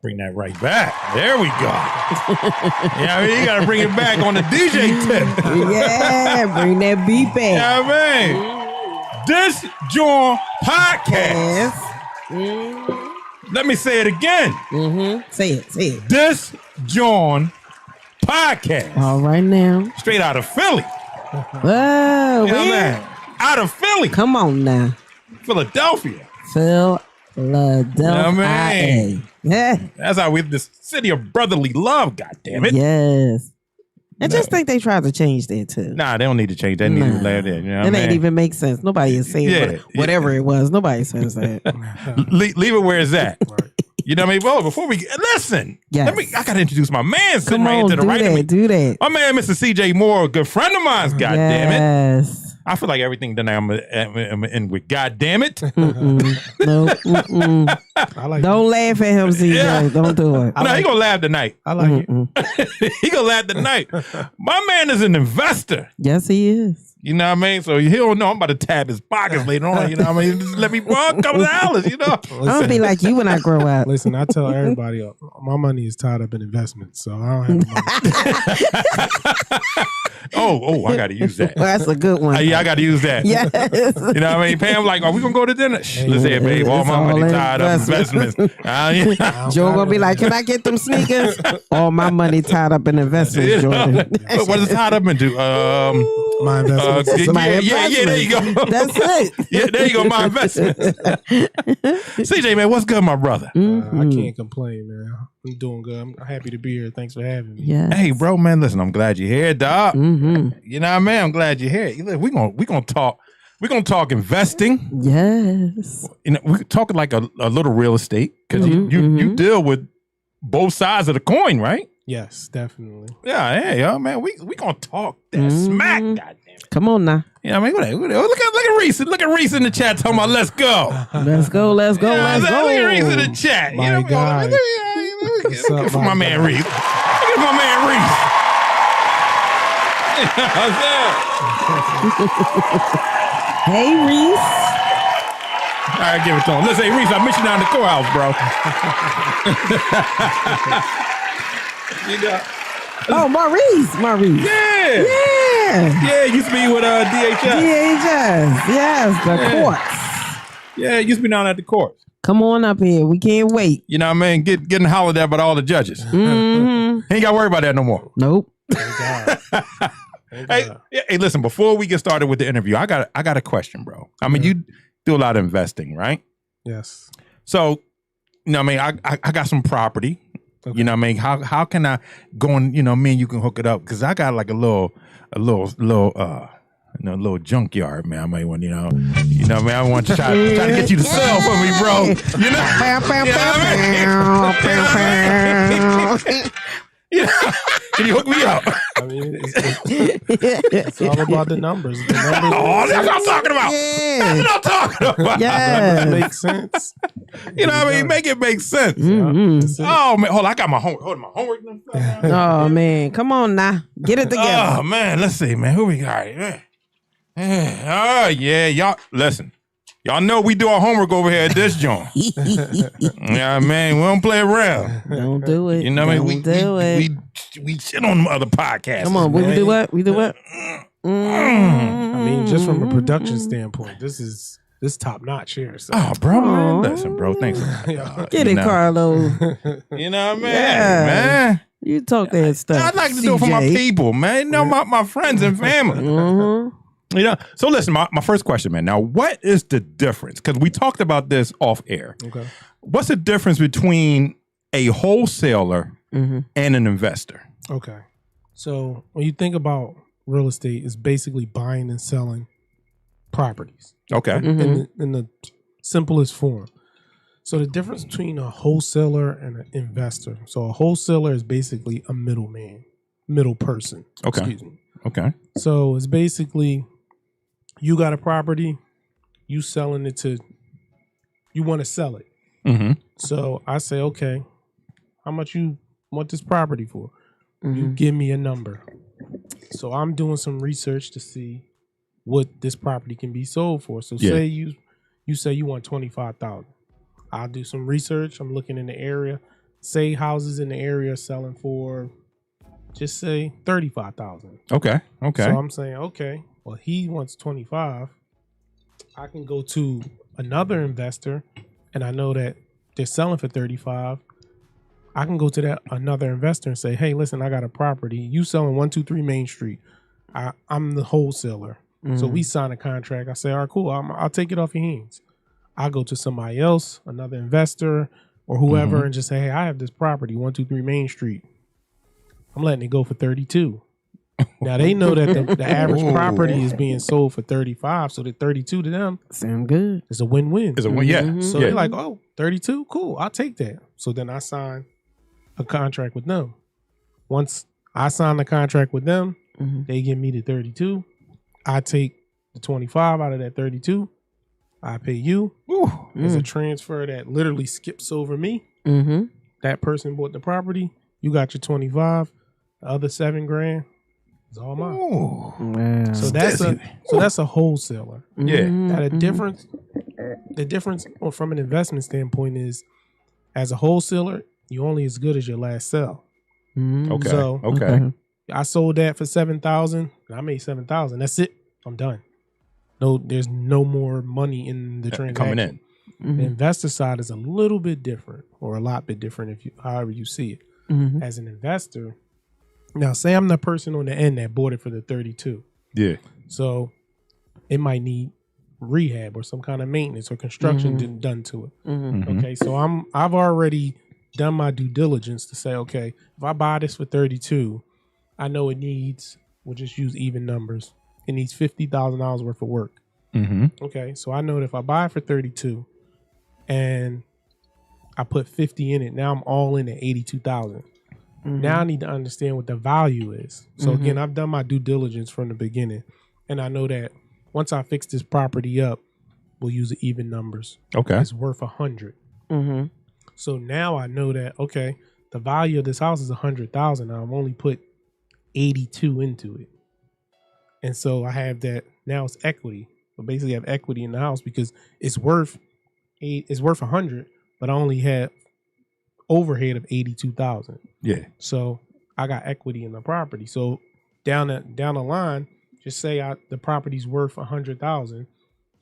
Bring that right back. There we go. Yeah, you got to bring it back on the DJ tip. Yeah, bring that beat back. Yeah, man. This JAWN podcast. Let me say it again. Say it. This JAWN podcast. All right now. Straight out of Philly. Whoa, You know what I mean? Out of Philly. Come on now. Philadelphia. Philadelphia. You know what I mean? Yeah. That's how we, the city of brotherly love, goddammit. Yes. I just think they tried to change that too. Nah, they don't need to change that. Need to leave there. You know what it ain't even make sense. Nobody is saying whatever it was. Nobody says that. Leave it where it's at. You know what I mean? Well, before we listen, I gotta introduce my man sitting right to the right of me. Do that. My man, Mr. CJ Moore, a good friend of mine. God damn it! Yes. I feel like everything tonight I'm gonna end with God damn it. No. I like Don't laugh at him, CJ. Yeah. Don't do it. No, he gonna laugh tonight. I like it. He gonna laugh tonight. My man is an investor. Yes, he is. You know what I mean? So he don't know I'm about to tap his pockets later on. You know what I mean? Just let me borrow a couple of dollars, you know? I'm gonna be like you when I grow up. Listen, I tell everybody, my money is tied up in investments, so I don't have money. Oh, I gotta use that. Well, that's a good one. Yeah, I gotta use that. Yes. You know what I mean? Pam like, are we gonna go to dinner? Shh, let's say it, babe. All my money tied up in investments. Joe gonna be like, can I get them sneakers? All my money tied up in investments, Jordan. What is it tied up into? My investments. Yeah, there you go. That's it. Yeah, there you go, my investments. CJ, man, what's good, my brother? I can't complain, man. I'm doing good. I'm happy to be here. Thanks for having me. Yeah. Hey, bro, man, listen, I'm glad you're here, dog. You know what I mean? I'm glad you're here. Look, we gonna talk. We're gonna talk investing. Yes. You know, we're talking like a little real estate because you deal with both sides of the coin, right? Yes, definitely. Yeah, yo, man, we gonna talk that smack, goddamn it. Come on now. You know what I mean? Look at Reese. Look at Reese in the chat talking about let's go. Let's go. Look at Reese in the chat. My God. Look at my man Reese. Look at my man Reese. Hey, Reese. All right, give it to him. Let's say, Reese, I miss you down in the courthouse, bro. You know. Oh, Maurice. Yeah, used to be with DHS. Yes, the courts. Yeah, used to be down at the courts. Come on up here. We can't wait. You know what I mean? Getting hollered at by all the judges. Ain't got to worry about that no more. Nope. Hey, listen, before we get started with the interview, I got a question, bro. I mean, you do a lot of investing, right? Yes. So, you know what I mean? I got some property. Okay. You know what I mean? How can I go and, you know, me and you can hook it up? Because I got like a little junkyard, man. I might want, you know what I mean? I want to try to get you to sell for me, bro. You know? You know, can you hook me up? I mean, it's all about the numbers. Oh, that's what I'm talking about. Yeah. That's what I'm talking about. Yeah. It makes sense. You know what I mean? Make it make sense. Oh, man. Hold on. I got my homework. Hold on, my homework. Oh, man. Come on now. Get it together. Oh, man. Let's see, man. Who we got? Oh, yeah. Y'all, listen. Y'all know we do our homework over here at this joint. Yeah, man, we don't play around. Don't do it. You know what I mean? We shit on them other podcasts. Come on, we do what? We do what? I mean, just from a production standpoint, this top notch here. So. Oh, bro, man. Listen, bro, thanks. Get it, Carlo. You know what I mean? Yeah. Man. You talk that stuff. I'd like to do it for my people, man. You know, my friends and family. You know, so listen, my first question, man. Now, what is the difference? Because we talked about this off air. Okay. What's the difference between a wholesaler and an investor? Okay. So when you think about real estate, it's basically buying and selling properties. Okay. In the simplest form. So the difference between a wholesaler and an investor. So a wholesaler is basically a middle person. Okay. Excuse me. Okay. So it's basically you got a property, you selling it to, you want to sell it. So I say, okay, how much you want this property for? You give me a number. So I'm doing some research to see what this property can be sold for. So say you say you want $25,000. I'll do some research. I'm looking in the area. say houses in the area are selling for, just say 35,000. Okay. Okay. So I'm saying, okay, well, he wants 25. I can go to another investor, and I know that they're selling for 35. I can go to that another investor and say, hey, listen, I got a property. You selling 123 Main Street. I'm the wholesaler. So we sign a contract. I say, all right, cool. I'll take it off your hands. I go to somebody else, another investor or whoever, and just say, hey, I have this property, 123 Main Street. I'm letting it go for 32. Now they know that the average property is being sold for 35, so the 32 to them sound good. It's a win-win. It's a win. Yeah. So they're like, oh, 32, cool, I'll take that. So then I sign a contract with them. Once I sign the contract with them, they give me the 32. I take the 25 out of that 32. I pay you. There's a transfer that literally skips over me. That person bought the property. You got your 25. The other $7,000 is all mine. Wow. So that's a wholesaler. Yeah. Now the difference from an investment standpoint is, as a wholesaler, you're only as good as your last sell. Okay. So okay. I sold that for $7,000. I made $7,000. That's it. I'm done. No, there's no more money in the transaction. Coming in. The investor side is a little bit different, or a lot bit different, however you see it. As an investor, now say I'm the person on the end that bought it for the 32. Yeah. So it might need rehab or some kind of maintenance or construction done to it. Okay, so I've already done my due diligence to say, okay, if I buy this for 32, I know it needs, we'll just use even numbers, it needs $50,000 worth of work. Okay, so I know that if I buy it for 32 and I put 50 in it, now I'm all in at 82,000. Now I need to understand what the value is. So again, I've done my due diligence from the beginning, and I know that once I fix this property up, we'll use the even numbers. Okay. It's worth 100. So now I know that, okay, the value of this house is 100,000. Now I've only put 82 into it. And so I have that, now it's equity. So basically I have equity in the house because it's worth 100, but I only have overhead of 82,000. Yeah. So I got equity in the property. So down the line, just say the property's worth 100,000.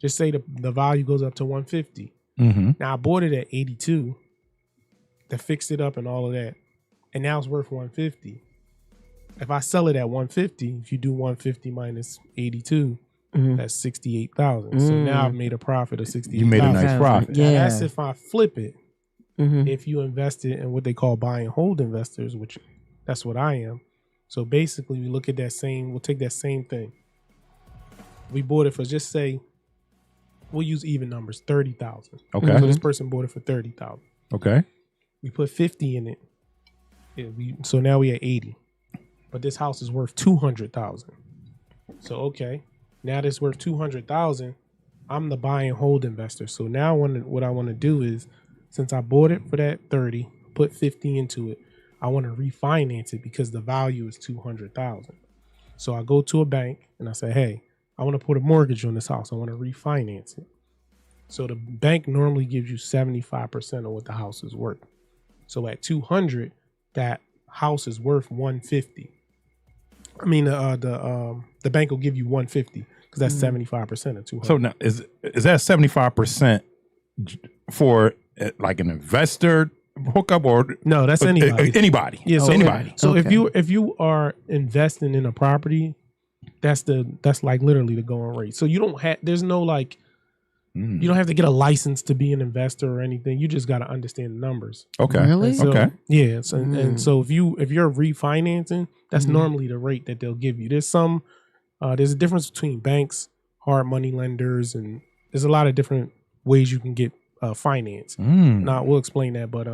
Just say the value goes up to 150. Now I bought it at 82 to fix it up and all of that, and now it's worth 150. If I sell it at 150, if you do 150 minus 82, that's 68,000. So now I've made a profit of 68,000. You made a nice profit. Now that's if I flip it. If you invest it in what they call buy and hold investors, which that's what I am. So basically, we look at we'll take that same thing. We bought it for, just say, we'll use even numbers, 30,000. Okay. So this person bought it for 30,000. Okay. We put 50 in it. So now we at 80. But this house is worth 200,000. So okay, now this worth 200,000. I'm the buy and hold investor. So now what I want to do is, since I bought it for that 30, put 50 into it, I want to refinance it because the value is 200,000. So I go to a bank and I say, hey, I want to put a mortgage on this house. I want to refinance it. So the bank normally gives you 75% of what the house is worth. So at 200, that house is worth 150. I mean, the bank will give you 150 because that's 75% of 200. So now is that 75% for like an investor hookup, or no? That's anybody. Anybody. Yeah. So anybody. So if you are investing in a property, that's like literally the going rate. So you don't have, there's no like, you don't have to get a license to be an investor or anything. You just got to understand the numbers. Okay. Really? So, okay. Yeah. So, and so if you're refinancing, that's normally the rate that they'll give you. There's a difference between banks, hard money lenders, and there's a lot of different ways you can get finance. Now we'll explain that, but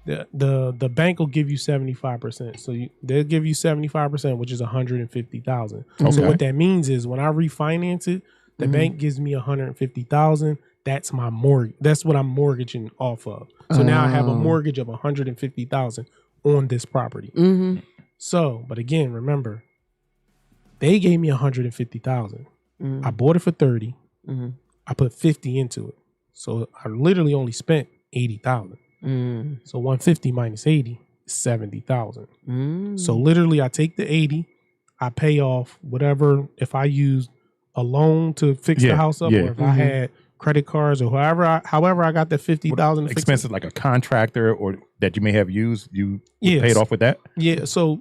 the bank will give you 75%. So they'll give you 75%, which is 150,000. Okay. So what that means is when I refinance it, the bank gives me 150,000. That's my mortgage. That's what I'm mortgaging off of. So now I have a mortgage of 150,000 on this property. So, but again, remember, they gave me 150,000. I bought it for 30. I put 50 into it. So I literally only spent 80,000. So 150 minus 80 is 70,000. So literally, I take the 80, I pay off whatever. If I use a loan to fix the house up, or if I had credit cards or however I got the 50,000 expenses like a contractor or that you may have used, you paid off with that. Yeah. So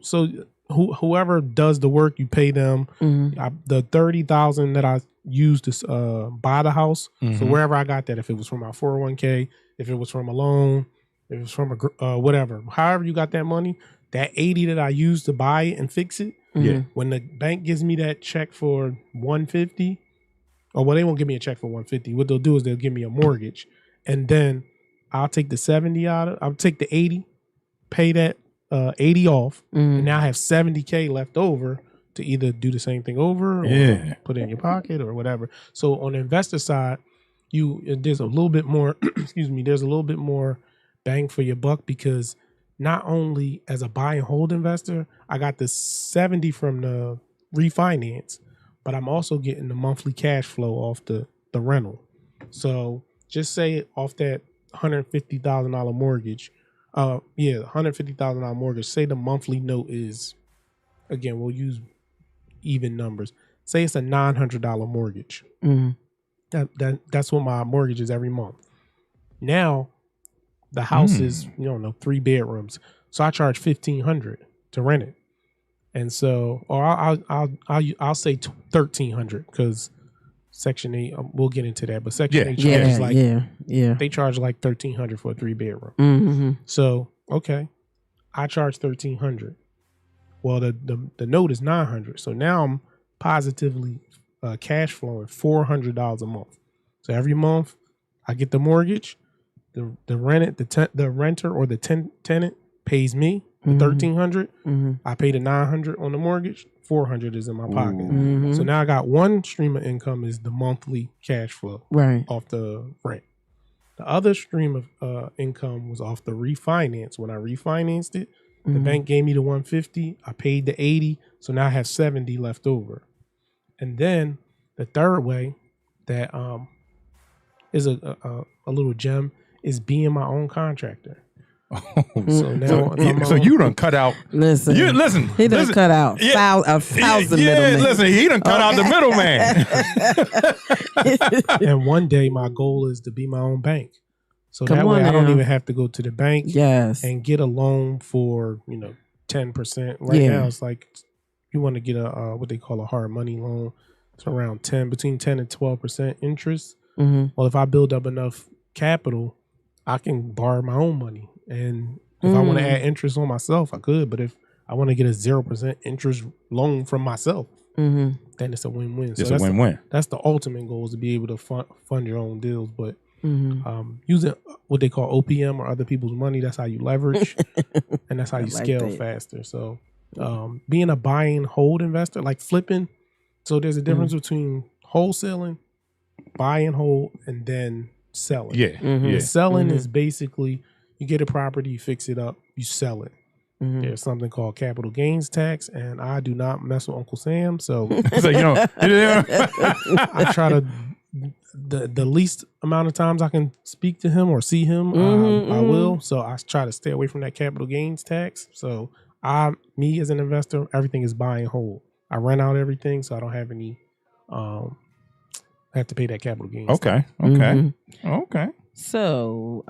whoever does the work, you pay them. The 30,000 that I used to buy the house. So wherever I got that, if it was from my 401k, if it was from a loan, if it was from a whatever, however you got that money, that 80 that I used to buy it and fix it. When the bank gives me that check for 150, or well, they won't give me a check for 150. What they'll do is they'll give me a mortgage, and then I'll take the 70 out of. I'll take the 80, pay that 80 off, and now I have 70K left over to either do the same thing over, or put it in your pocket, or whatever. So on the investor side, there's a little bit more. Excuse me. There's a little bit more bang for your buck, because not only as a buy and hold investor, I got the 70 from the refinance, but I'm also getting the monthly cash flow off the rental. So just say off that $150,000 mortgage, $150,000 mortgage, say the monthly note is, again, we'll use even numbers. Say it's a $900 mortgage. That's what my mortgage is every month. Now, the house is, 3 bedrooms. So I charge $1,500 to rent it. And so, or I'll say $1,300, because Section 8, we'll get into that, but Section 8 charges they charge like $1,300 for a 3 bedroom. So, okay, I charge $1,300. Well, the note is $900. So now I'm positively cash flowing $400 a month. So every month I get the mortgage, the renter or the tenant pays me the $1,300. I pay the $900 on the mortgage. $400 is in my pocket. So now I got one stream of income, is the monthly cash flow off the rent. The other stream of income was off the refinance. When I refinanced it, the bank gave me the 150. I paid the 80. So now I have 70 left over. And then the third way that is a little gem is being my own contractor. So now, so you done cut out. Listen, he done cut out 1,000 middlemen. Listen, he done cut out the middleman. And one day, my goal is to be my own bank. So that way, I don't even have to go to the bank and get a loan for 10%. Right now, it's like you want to get a what they call a hard money loan. It's around between 10 and 12% interest. Well, if I build up enough capital, I can borrow my own money. And if I want to add interest on myself, I could. But if I want to get a 0% interest loan from myself, then it's a win-win. It's a win-win. That's the ultimate goal, is to be able to fund your own deals. But using what they call OPM, or other people's money, that's how you leverage. And that's how you scale faster. So being a buy and hold investor, like flipping. So there's a difference between wholesaling, buy and hold, and then selling. Selling is basically, you get a property, you fix it up, you sell it. There's something called capital gains tax, and I do not mess with Uncle Sam. So, I try to, the least amount of times I can speak to him or see him, I will. So I try to stay away from that capital gains tax. So me as an investor, everything is buy and hold. I rent out everything, so I don't have any, have to pay that capital gains. Okay. So,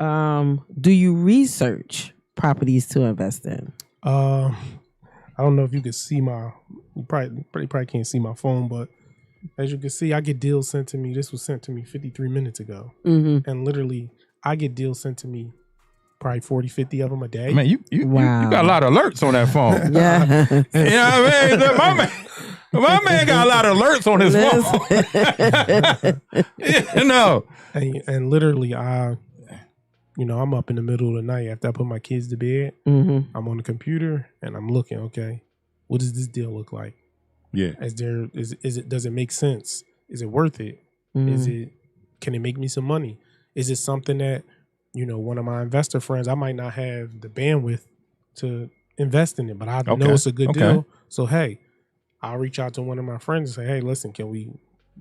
do you research properties to invest in? I don't know if you can see you probably can't see my phone, but as you can see, I get deals sent to me. This was sent to me 53 minutes ago. And literally, I get deals sent to me probably 40, 50 of them a day. Man, you got a lot of alerts on that phone. Yeah. You know what I mean? My man got a lot of alerts on his phone. And literally, I'm up in the middle of the night after I put my kids to bed. I'm on the computer and I'm looking, okay, what does this deal look like? Yeah. Does it make sense? Is it worth it? Can it make me some money? Is it something that, one of my investor friends, I might not have the bandwidth to invest in it, but I know it's a good deal. So, hey, I'll reach out to one of my friends and say, hey, listen, can we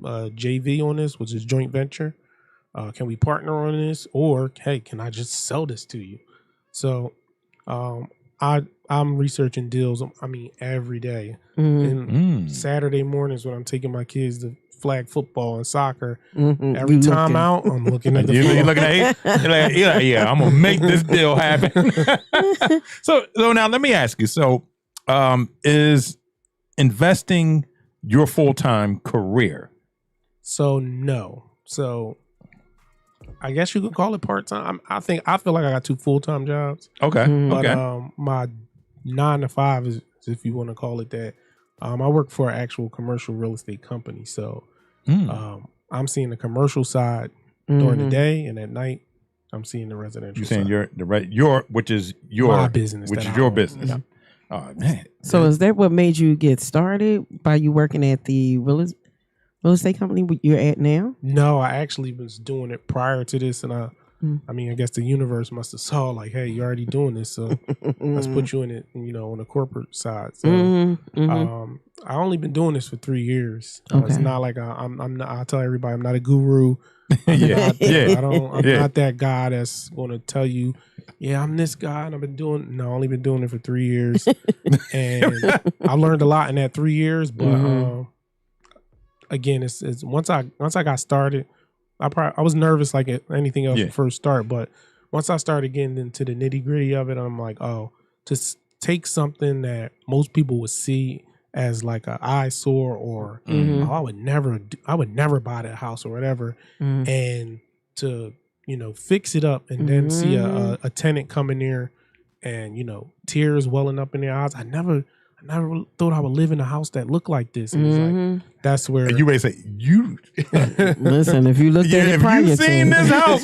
JV on this, which is joint venture? Can we partner on this? Or, hey, can I just sell this to you? So I'm researching deals, every day. And Saturday mornings when I'm taking my kids to flag football and soccer, every time out, I'm looking at the you're looking at it. You're like, yeah, I'm going to make this deal happen. So now let me ask you. So is investing your full-time career? So no. So I guess you could call it part-time. I feel like I got 2 full-time jobs. Okay. But my 9 to 5 is, if you want to call it that. I work for an actual commercial real estate company. So I'm seeing the commercial side during the day, and at night I'm seeing the residential. You're saying side. which is your my business, which is your business. Yeah. Oh man! So is that what made you get started by you working at the real estate company you're at now? No, I actually was doing it prior to this, and I guess the universe must have saw like, hey, you're already doing this, so let's put you in it, on the corporate side. So I only been doing this for 3 years. It's not like I'm not. I tell everybody I'm not a guru. I'm not that guy that's going to tell you, yeah, I'm this guy and I've only been doing it for 3 years, and I learned a lot in that 3 years. But again, it's once I got started, I was nervous like anything else at first start, but once I started getting into the nitty gritty of it, I'm like, to take something that most people would see as like an eyesore or I would never buy that house or whatever, and to fix it up and then see a tenant come in there and tears welling up in their eyes. I never thought I would live in a house that looked like this. And it's like, that's where you may say you listen. If you looked at it prior, you seen this house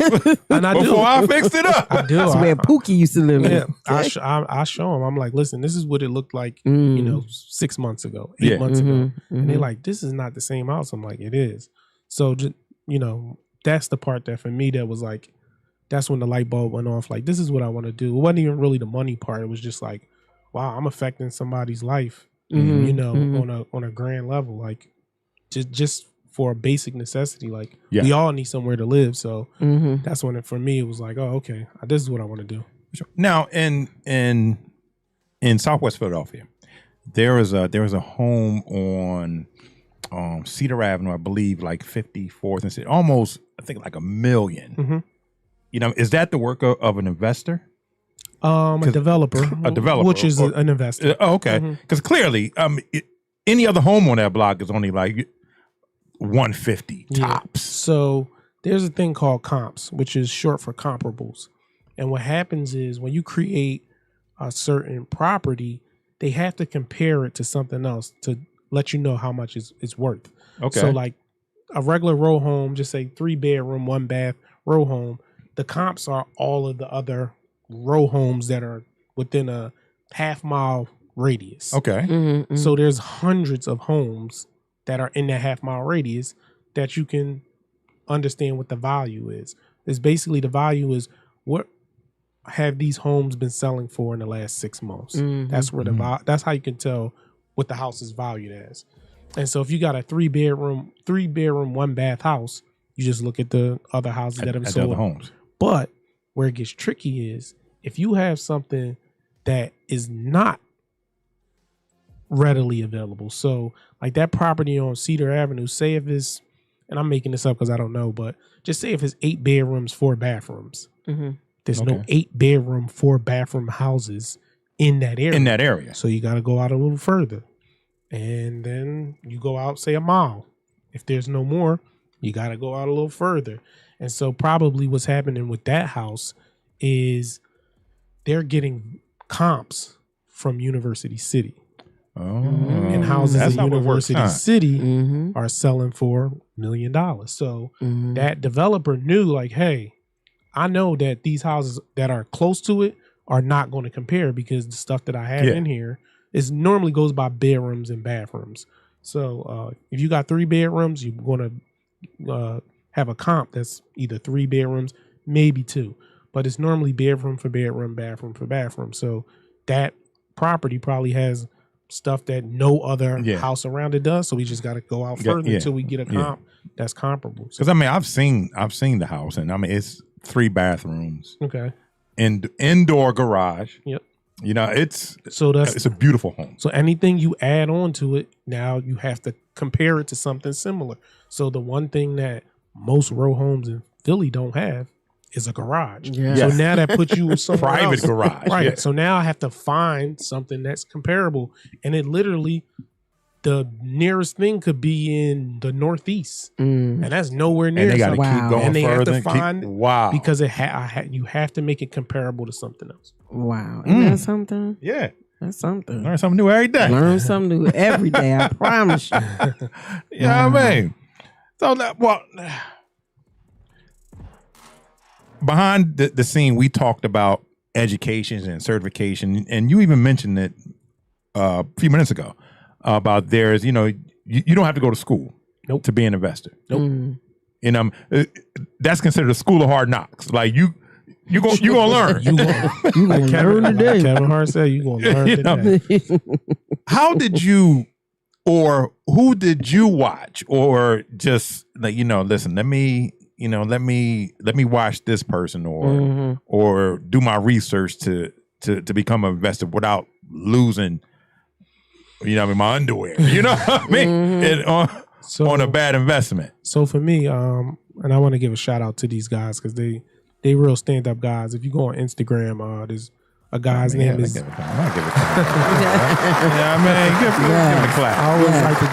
and I before I fixed it up. I do. That's where Pookie used to live. Yeah, I show them. I'm like, listen, this is what it looked like, 6 months ago, 8 months ago, and they're like, this is not the same house. I'm like, it is. So just, that's the part that for me that was like, that's when the light bulb went off. Like, this is what I want to do. It wasn't even really the money part. It was just like, wow, I'm affecting somebody's life, on a grand level, like just for a basic necessity. Like we all need somewhere to live. So that's when for me, it was like, oh, okay, this is what I want to do. Now in Southwest Philadelphia, there is a home on Cedar Avenue, I believe, like 54th and almost, I think, like $1 million. Is that the work of an investor? A developer, which is an investor. Okay, because clearly, any other home on that block is only like 150 tops. So there's a thing called comps, which is short for comparables. And what happens is when you create a certain property, they have to compare it to something else to let you know how much it's worth. Okay. So like a regular row home, just say 3-bedroom, 1-bath row home, the comps are all of the other row homes that are within a half-mile radius. Okay. So there's hundreds of homes that are in that half-mile radius that you can understand what the value is. It's basically the value is what have these homes been selling for in the last 6 months. That's where that's how you can tell what the house is valued as. And so if you got a 3-bedroom, 1-bath house, you just look at the other houses that have been sold. Other homes. But where it gets tricky is if you have something that is not readily available. So like that property on Cedar Avenue, say if it's, and I'm making this up because I don't know, but just say if it's 8 bedrooms, 4 bathrooms. There's no 8-bedroom, 4-bathroom houses in that area. So you got to go out a little further. And then you go out, say, a mile. If there's no more, you got to go out a little further. And so probably what's happening with that house is they're getting comps from University City. And houses in University City are selling for $1 million. So that developer knew like, hey, I know that these houses that are close to it are not going to compare because the stuff that I have in here is normally goes by bedrooms and bathrooms. So if you got 3 bedrooms, you're going to have a comp that's either 3 bedrooms, maybe 2, but it's normally bedroom for bedroom, bathroom for bathroom. So that property probably has stuff that no other Yeah. house around it does. So we just got to go out further until we get a comp that's comparable. Because I mean, I've seen the house, and I mean, it's 3 bathrooms, Okay. and indoor garage. Yep. You know, it's a beautiful home. So anything you add on to it, now you have to compare it to something similar. So the one thing that most row homes in Philly don't have is a garage. Yeah. So Yes. now that puts you somewhere Private else. garage. Right. Yeah. So now I have to find something that's comparable. And it literally, the nearest thing could be in the Northeast. And that's nowhere near. And they got to something. keep going And they further. have to find wow. because you have to make it comparable to something else. Wow. Isn't that something? Yeah. That's something. Learn something new every day. Learn something new every day. I promise you. You know what I mean? So, behind the scene, we talked about education and certification, and you even mentioned it a few minutes ago about there's, you don't have to go to school to be an investor. Nope. And that's considered a school of hard knocks. Like you gonna learn. You gonna learn today. Kevin Hart said you gonna learn today. How did you, or who did you watch, or just like listen, let me watch this person, or do my research to become an investor without losing, my underwear. You know what I mean? And on a bad investment. So for me, and I want to give a shout out to these guys because they real stand up guys. If you go on Instagram, there's a guy's name is. Give it to him. I'll give it to him. Yeah, I mean, give him a clap. I always like to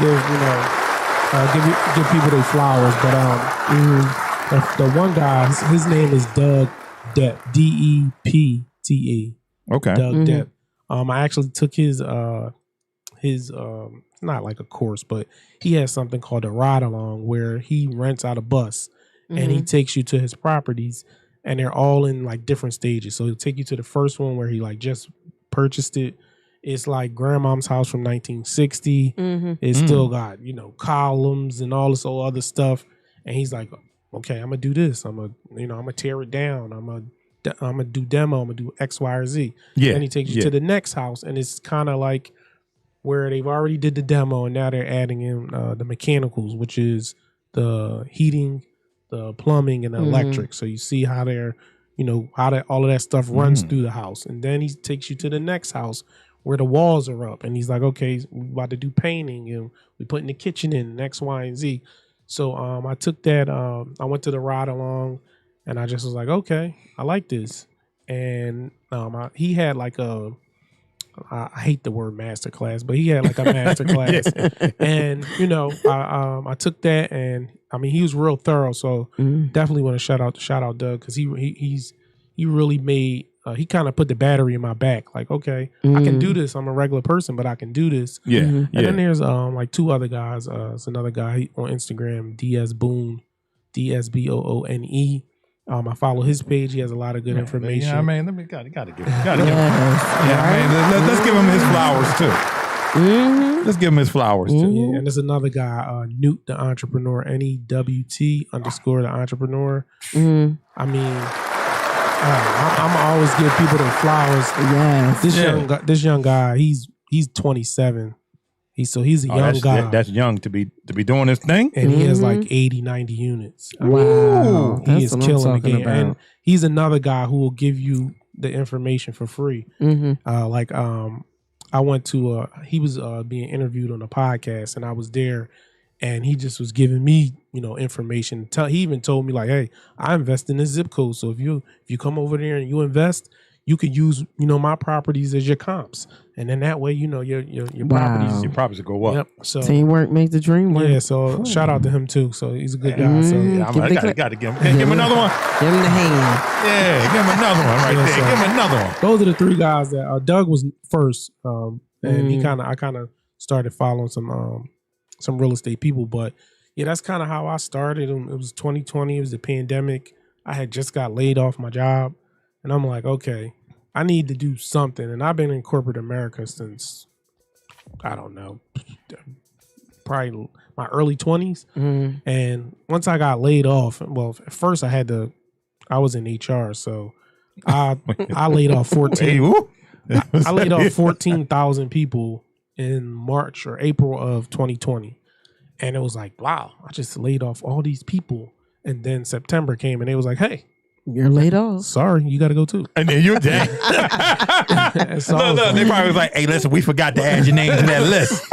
give people their flowers, but the one guy, his name is Doug Depp, Depte. Okay. Doug Depp. I actually took his not like a course, but he has something called a ride along where he rents out a bus and he takes you to his properties, and they're all in like different stages. So he'll take you to the first one where he like just purchased it. It's like grandmom's house from 1960. It's still got, columns and all this old other stuff. And he's like, okay, I'm gonna do this. I'm gonna tear it down. I'm gonna do demo. I'm gonna do X, Y, or Z. Yeah. Then he takes you to the next house, and it's kind of like where they've already did the demo, and now they're adding in the mechanicals, which is the heating, the plumbing, and the electric. So you see how they're, how that all of that stuff runs through the house. And then he takes you to the next house where the walls are up, and he's like, okay, we're about to do painting, and we're putting the kitchen in, X, Y, and Z. So I took that, I went to the ride along, and I just was like, okay, I like this. And he had like I hate the word master class, but he had like a master class. And, I took that, and I mean, he was real thorough. So definitely want to shout out Doug, because he really made, he kind of put the battery in my back. Like, okay, I can do this. I'm a regular person, but I can do this. Yeah. And then there's like 2 other guys. It's another guy on Instagram, DS Boone, DSBOONE. I follow his page. He has a lot of good information. Yeah, I mean, gotta give him. Yeah, I mean, let's give him his flowers too. Let's give him his flowers too. Yeah, and there's another guy, Newt the Entrepreneur, NEWT _the Entrepreneur. I mean, I'm always give people their flowers. Yes. This young guy, he's 27. He's a young guy. That's young to be doing this thing. And he has like 80, 90 units. Wow. He is killing the game. And he's another guy who will give you the information for free. I went to he was being interviewed on a podcast, and I was there, and he just was giving me, information. He even told me like, hey, I invest in this zip code. So if you come over there and you invest, you could use, my properties as your comps. And then that way, your properties will go up. Yep. So teamwork makes the dream work. yeah, so shout out to him too. So he's a good guy. So I gotta give him another one. Give him the hand. Yeah, give him another one right there. Give him another one. Those are the 3 guys that Doug was first, and I kind of started following some real estate people. But yeah, that's kind of how I started. It was 2020. It was the pandemic. I had just got laid off my job, and I'm like, okay, I need to do something. And I've been in corporate America since, I don't know, probably my early 20s. And once I got laid off, well, at first I was in HR, so I laid off 14. I laid off 14,000 people in March or April of 2020. And it was like, wow, I just laid off all these people. And then September came and they was like, hey, You're laid off. sorry, you got to go too. And then you're dead. So Look, they probably was like, hey, listen, we forgot to add your name to that list.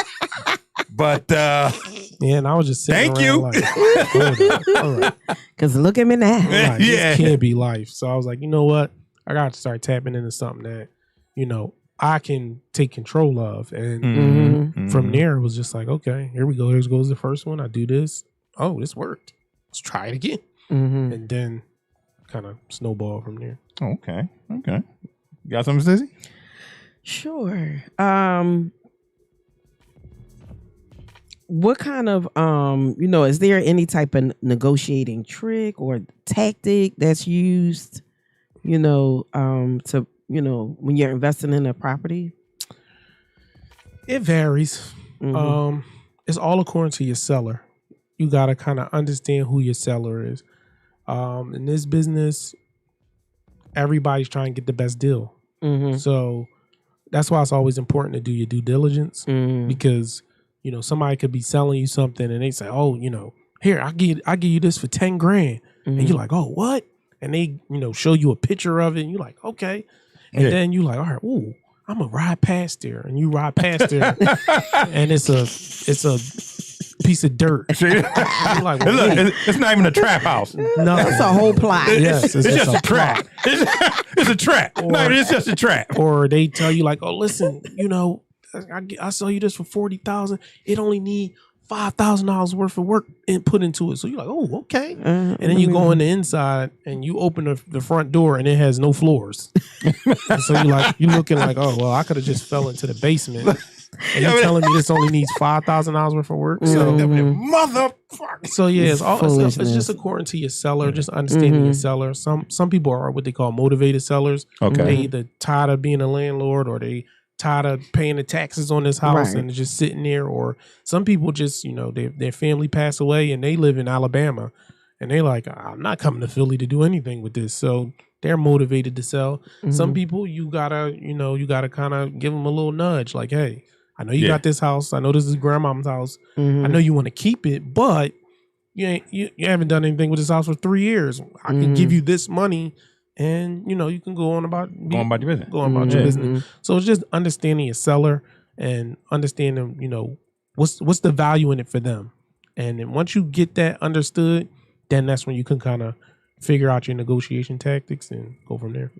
But yeah, and I was just sitting thank around you. like, hold on, all right. Because look at me now. Like, Yeah. this can't be life. So I was like, you know what? I got to start tapping into something that, you know, I can take control of. And Mm-hmm. from there, it was just like, okay, here we go. Here goes the first one. I do this. Oh, this worked. Let's try it again. Mm-hmm. And then kind of snowball from there. Okay. You got something, Stacey? Sure. What kind of is there any type of negotiating trick or tactic that's used, to when you're investing in a property? It varies. Mm-hmm. It's all according to your seller. You got to kind of understand who your seller is. In this business, everybody's trying to get the best deal. Mm-hmm. So that's why it's always important to do your due diligence, because somebody could be selling you something and they say, oh, here, I'll give you this for 10 grand. And you're like, oh, what? And they, show you a picture of it and you're like, okay. And then you're like, all right, ooh, I'm gonna ride past there. And you ride past there and it's a piece of dirt. You're like, well, look, it's not even a trap house. No, That's a whole plot. Yes, It's just a trap. It's a trap. No, it's just a trap. Or they tell you like, oh, listen, I sell you this for $40,000. It only need $5,000 worth of work put into it. So you're like, oh, okay. And then you go on the inside and you open the front door and it has no floors. And so you're looking like, oh, well, I could have just fell into the basement. And you're telling me this only needs $5,000 worth of work. So Motherfucker. So yeah, it's Foolishness. just according to your seller, just understanding your seller. Some people are what they call motivated sellers. Okay. They either tired of being a landlord or they tired of paying the taxes on this house Right. and they're just sitting there. Or some people just, their family passed away and they live in Alabama and they like, I'm not coming to Philly to do anything with this. So they're motivated to sell. Some people you gotta kind of give them a little nudge, like, hey, I know you got this house. I know this is grandmom's house. I know you want to keep it, but you haven't done anything with this house for 3 years. I can give you this money, and you can go on about Going about your business. your business. So it's just understanding your seller and understanding what's the value in it for them, and then once you get that understood, then that's when you can kind of figure out your negotiation tactics and go from there.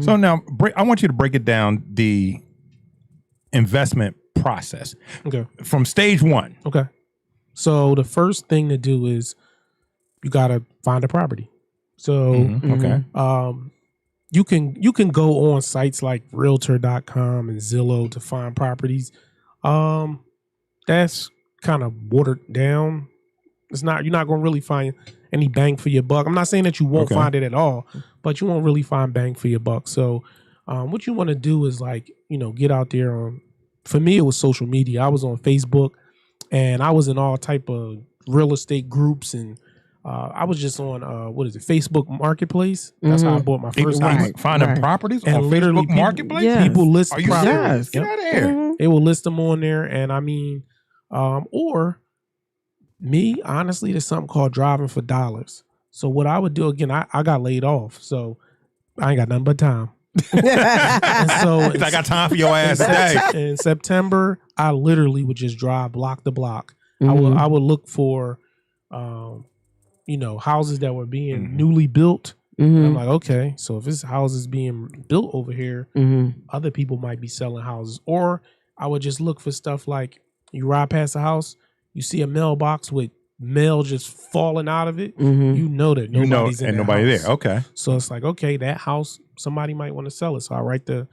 So now, I want you to break it down, the investment process. Okay. From stage one. Okay. So the first thing to do is you gotta find a property. So Okay. you can go on sites like Realtor.com and Zillow to find properties. That's kind of watered down. You're not gonna really find any bang for your buck. I'm not saying that you won't find it at all, but you won't really find bang for your buck. So what you want to do is get out there on. For me, it was social media. I was on Facebook, and I was in all type of real estate groups, and I was just on Facebook Marketplace. That's how I bought my first house. Finding properties And on literally Facebook people- Marketplace? Yeah. People list Are you properties. serious? Get out of here. They will list them on there, and I mean, or me, honestly, there's something called driving for dollars. So what I would do again, I got laid off, so I ain't got nothing but time. And so I got time for your ass today. in September, I literally would just drive block to block. I would look for, houses that were being newly built. And I'm like, okay, so if this house is being built over here, other people might be selling houses. Or I would just look for stuff like you ride past a house, you see a mailbox with mail just falling out of it. You know that nobody's in and that nobody house. there. Okay. So it's like, okay, that house, somebody might want to sell it. So I write the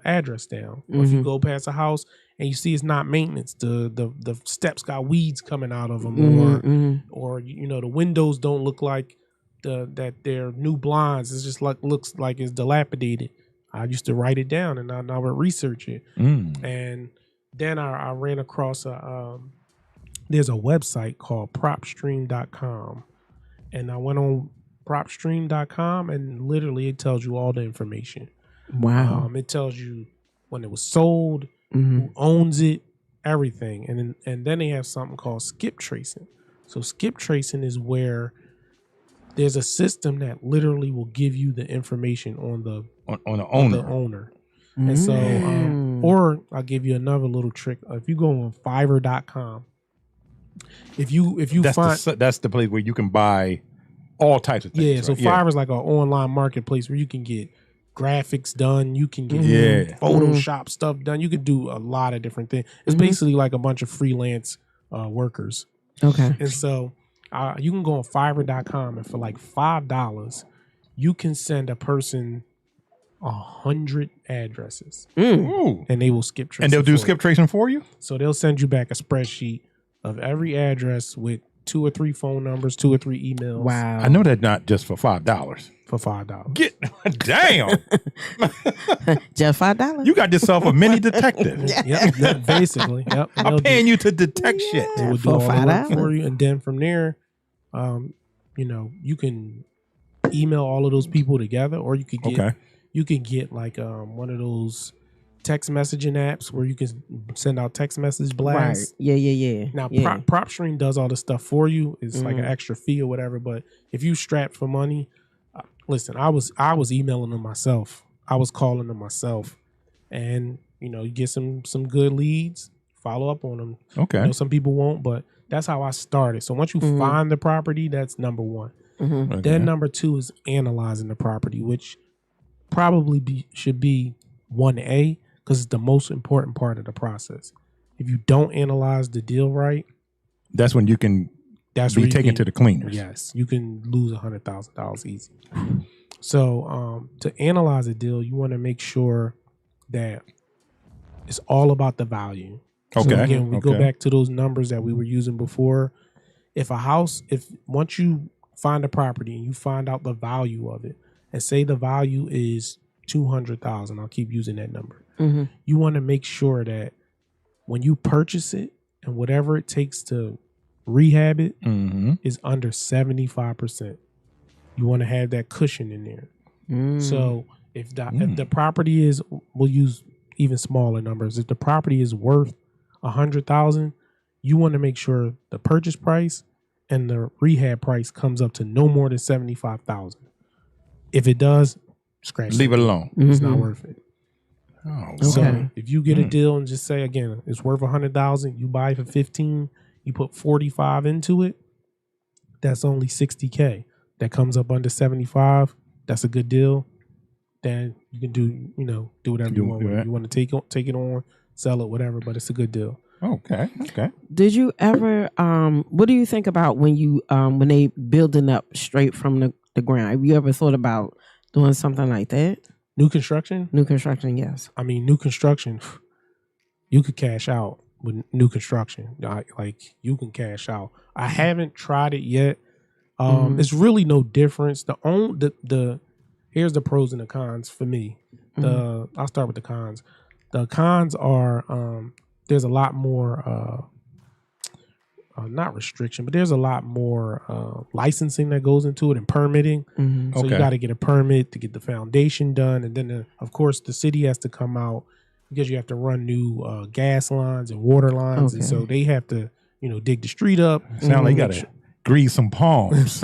address down. Or if you go past a house and you see it's not maintenance, the steps got weeds coming out of them, or the windows don't look like that they're new blinds. It's just looks like it's dilapidated. I used to write it down and I would research it. And then I ran across there's a website called propstream.com, and I went on propstream.com and literally it tells you all the information. Wow. It tells you when it was sold, who owns it, everything. And then they have something called skip tracing. So skip tracing is where there's a system that literally will give you the information on the owner. And so, or I'll give you another little trick. If you go on Fiverr.com, if you that's the place where you can buy all types of things. Yeah, so right? Fiverr is like an online marketplace where you can get graphics done, you can get Photoshop stuff done, you could do a lot of different things. It's basically like a bunch of freelance workers. Okay. And so you can go on Fiverr.com and for like $5, you can send a person 100 addresses, and they will skip tracing. And they'll do skip tracing for you. So they'll send you back a spreadsheet of every address with 2 or 3 phone numbers, 2 or 3 emails. Wow. I know that not just for $5. For $5. Get damn. Just $5. Mm. You got yourself a mini detective. Yep, basically. Yep. And I'm paying you to detect shit. They will do all the work for you, and then from there, you can email all of those people together, or you could get like one of those text messaging apps where you can send out text message blasts. Right. Yeah. Now, PropStream does all the stuff for you. It's like an extra fee or whatever. But if you strapped for money, listen, I was emailing them myself. I was calling them myself, and you get some good leads. Follow up on them. Okay. Some people won't, but that's how I started. So once you find the property, that's number one. Okay. Then number two is analyzing the property, which probably should be 1A. Because it's the most important part of the process. If you don't analyze the deal right, that's when you can be taken to the cleaners. Yes, you can lose $100,000 easy. So to analyze a deal, you want to make sure that it's all about the value. Okay. So again, we go back to those numbers that we were using before. If once you find a property and you find out the value of it, and say the value is $200,000, I'll keep using that number. You want to make sure that when you purchase it and whatever it takes to rehab it is under 75%. You want to have that cushion in there. So if the property is, we'll use even smaller numbers. If the property is worth $100,000, you want to make sure the purchase price and the rehab price comes up to no more than $75,000. If it does, leave it alone. It's not worth it. Oh, so if you get a deal and just say, again, it's worth $100,000, you buy it for 15, you put 45 into it, that's only $60K. That comes up under 75. That's a good deal. Then you can do whatever you want. You want to take it on, sell it, whatever. But it's a good deal. Okay. Did you ever? What do you think about when they building up straight from the ground? Have you ever thought about doing something like that? New construction? New construction, yes. I mean, new construction, you could cash out with new construction. Like, you can cash out. I haven't tried it yet. It's really no difference. Here's the pros and the cons for me. I'll start with the cons. The cons are there's a lot more not restriction, but there's a lot more licensing that goes into it and permitting. So you got to get a permit to get the foundation done. And then, of course, the city has to come out because you have to run new gas lines and water lines. And so they have to, dig the street up. Sound like you got to grease some palms.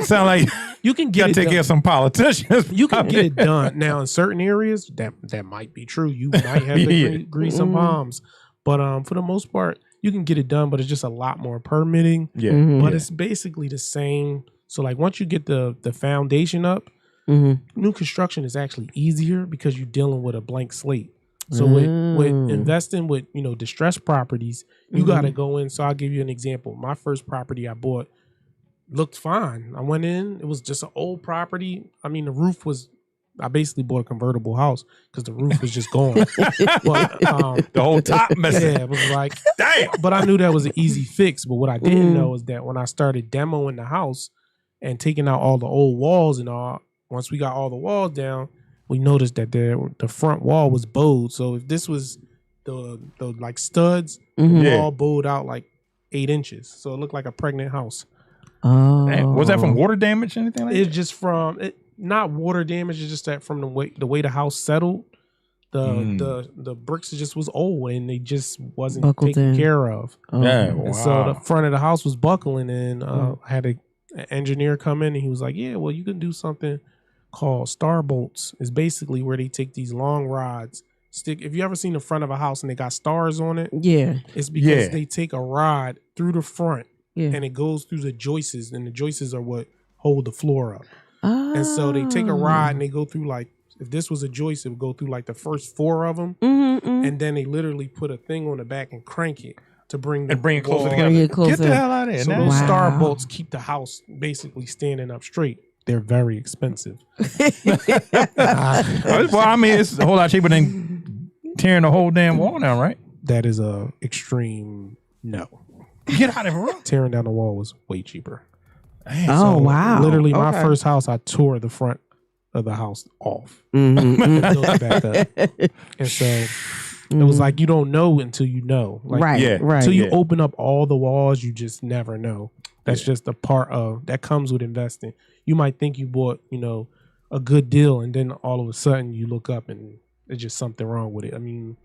Sound like you can get it take care of some politicians. You can get it done. Now, in certain areas, that might be true. You might have to grease some palms. But for the most part, you can get it done, but it's just a lot more permitting. But it's basically the same. So like once you get the foundation up, new construction is actually easier because you're dealing with a blank slate. So with investing with distressed properties, you got to go in. So I'll give you an example. My first property I bought looked fine. I went in. It was just an old property. I mean, the roof was. I basically bought a convertible house because the roof was just gone. But, the whole top messing. Yeah, it was like, damn. But I knew that was an easy fix. But what I didn't know is that when I started demoing the house and taking out all the old walls and all, once we got all the walls down, we noticed that the front wall was bowed. So if this was the like studs, the wall bowed out like 8 inches. So it looked like a pregnant house. Oh. Was that from water damage or anything like that? It's just from not water damage. It's just that from the way the house settled, The bricks just was old and they just wasn't Buckled taken in. care of. Yeah, And so the front of the house was buckling, and I had an engineer come in, and he was like, "Yeah, well, you can do something called star bolts. It's basically where they take these long rods, stick. If you ever seen the front of a house and they got stars on it, Yeah. it's because they take a rod through the front Yeah. and it goes through the joists, and the joists are what hold the floor up. And so they take a rod and they go through, like, if this was a joist, it would go through like the first 4 of them, and then they literally put a thing on the back and crank it to bring it closer together. Bring it closer. Get the hell out of there. So now. those star Wow. bolts keep the house basically standing up straight. They're very expensive. Well, I mean, it's a whole lot cheaper than tearing the whole damn wall down, right? That is a extreme no. Get out of here. Tearing down the wall was way cheaper. Oh, wow. Literally, my Okay. first house, I tore the front of the house off. Mhm, mhm. Built it back up. And so it was like, you don't know until you know. Like, right, yeah. right. until you open up all the walls, you just never know. That's just a part of that comes with investing. You might think you bought, a good deal, and then all of a sudden you look up and there's just something wrong with it. I mean,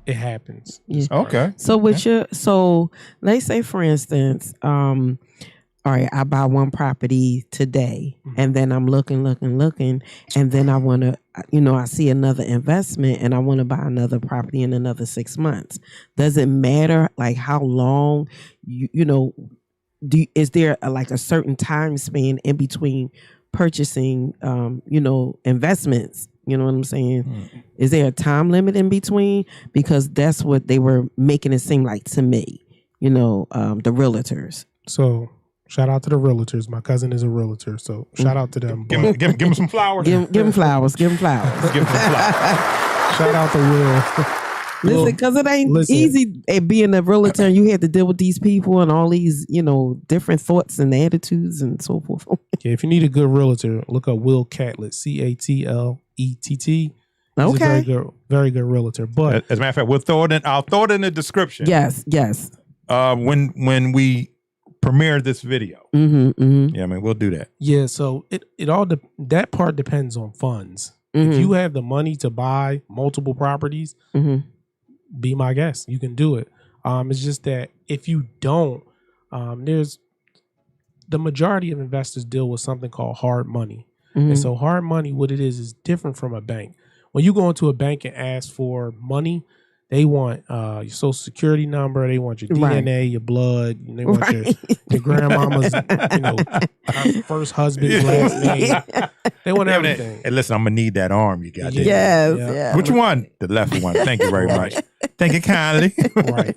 it happens. Yeah. Okay. So with so let's say, for instance, all right, I buy one property today, and then I'm looking, and then I want to, I see another investment, and I want to buy another property in another 6 months. Does it matter like how long is there like a certain time span in between purchasing, investments? You know what I'm saying? Is there a time limit in between? Because that's what they were making it seem like to me, the realtors. So shout out to the realtors. My cousin is a realtor, so shout out to them. Give him some flowers. Give him flowers. Give him flowers. Give him some flowers. Shout out to Will. Listen, because it ain't easy being a realtor, and you had to deal with these people and all these, different thoughts and attitudes and so forth. Yeah, if you need a good realtor, look up Will Catlett, Catlett. He's Okay. a very good realtor. But As a matter of fact, I'll throw it in the description. Yes. When we premiere this video. Yeah, I mean, we'll do that. yeah, so it all that part depends on funds. If you have the money to buy multiple properties, be my guest. You can do it. It's just that if you don't, there's the majority of investors deal with something called hard money. And so hard money, what it is different from a bank. When you go into a bank and ask for money, they want your social security number, they want your DNA, your blood, and they want your grandmama's, first husband's last name. They want everything. Hey, listen, I'm gonna need that arm you got there. Yes. Which one? The left one. Thank you very much. Thank you kindly. Right.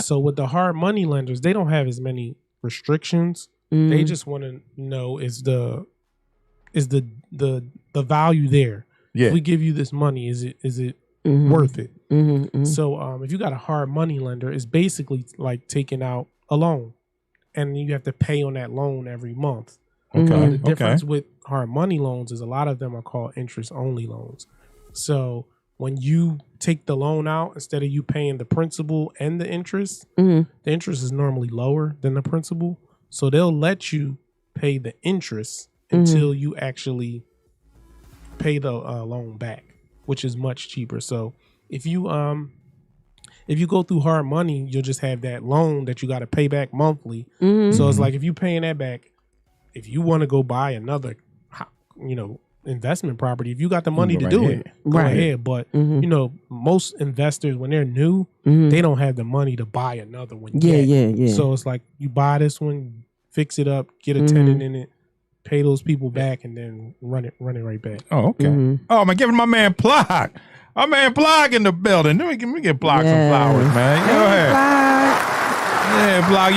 So with the hard money lenders, they don't have as many restrictions. They just want to know is the value there. Yeah. If we give you this money, is it worth it? So if you got a hard money lender, it's basically like taking out a loan, and you have to pay on that loan every month. Okay. The difference with hard money loans is a lot of them are called interest only loans. So when you take the loan out, instead of you paying the principal and the interest is normally lower than the principal. So they'll let you pay the interest until you actually pay the loan back, which is much cheaper. So if you go through hard money, you'll just have that loan that you got to pay back monthly. So it's like if you paying that back, if you want to go buy another, investment property, if you got the money to do it, go ahead. But most investors, when they're new, they don't have the money to buy another one. Yeah. So it's like you buy this one, fix it up, get a tenant in it, pay those people back, and then run it right back. Oh, okay. Oh, I'm giving my man Plog. My man Plog in the building. Let me get Plog some flowers, man. Go ahead. Yeah, Plog.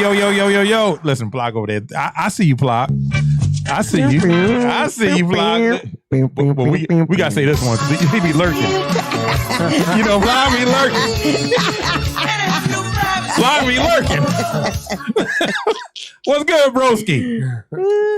Yo. Listen, Plog over there. I see you, Plog. I see you. I see you, Plog. But we gotta say this one because he be lurking. Plog be lurking. Plog be lurking. What's good, broski?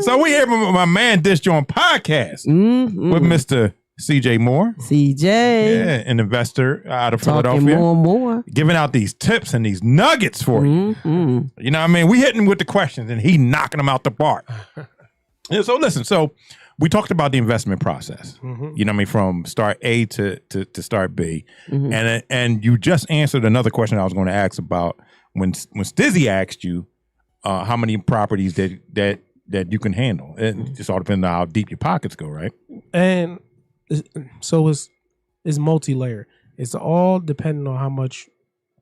So we here with my man Disjoint Podcast with Mr. CJ Moore. CJ. Yeah, an investor out of Philadelphia. More. Giving out these tips and these nuggets for you. You know what I mean? We hitting with the questions and he knocking them out the park. And so listen, we talked about the investment process. You know what I mean, from start A to start B, and you just answered another question I was going to ask about when Stizzy asked you how many properties that you can handle. It just all depends on how deep your pockets go, right? And so it's multi-layer. It's all depending on how much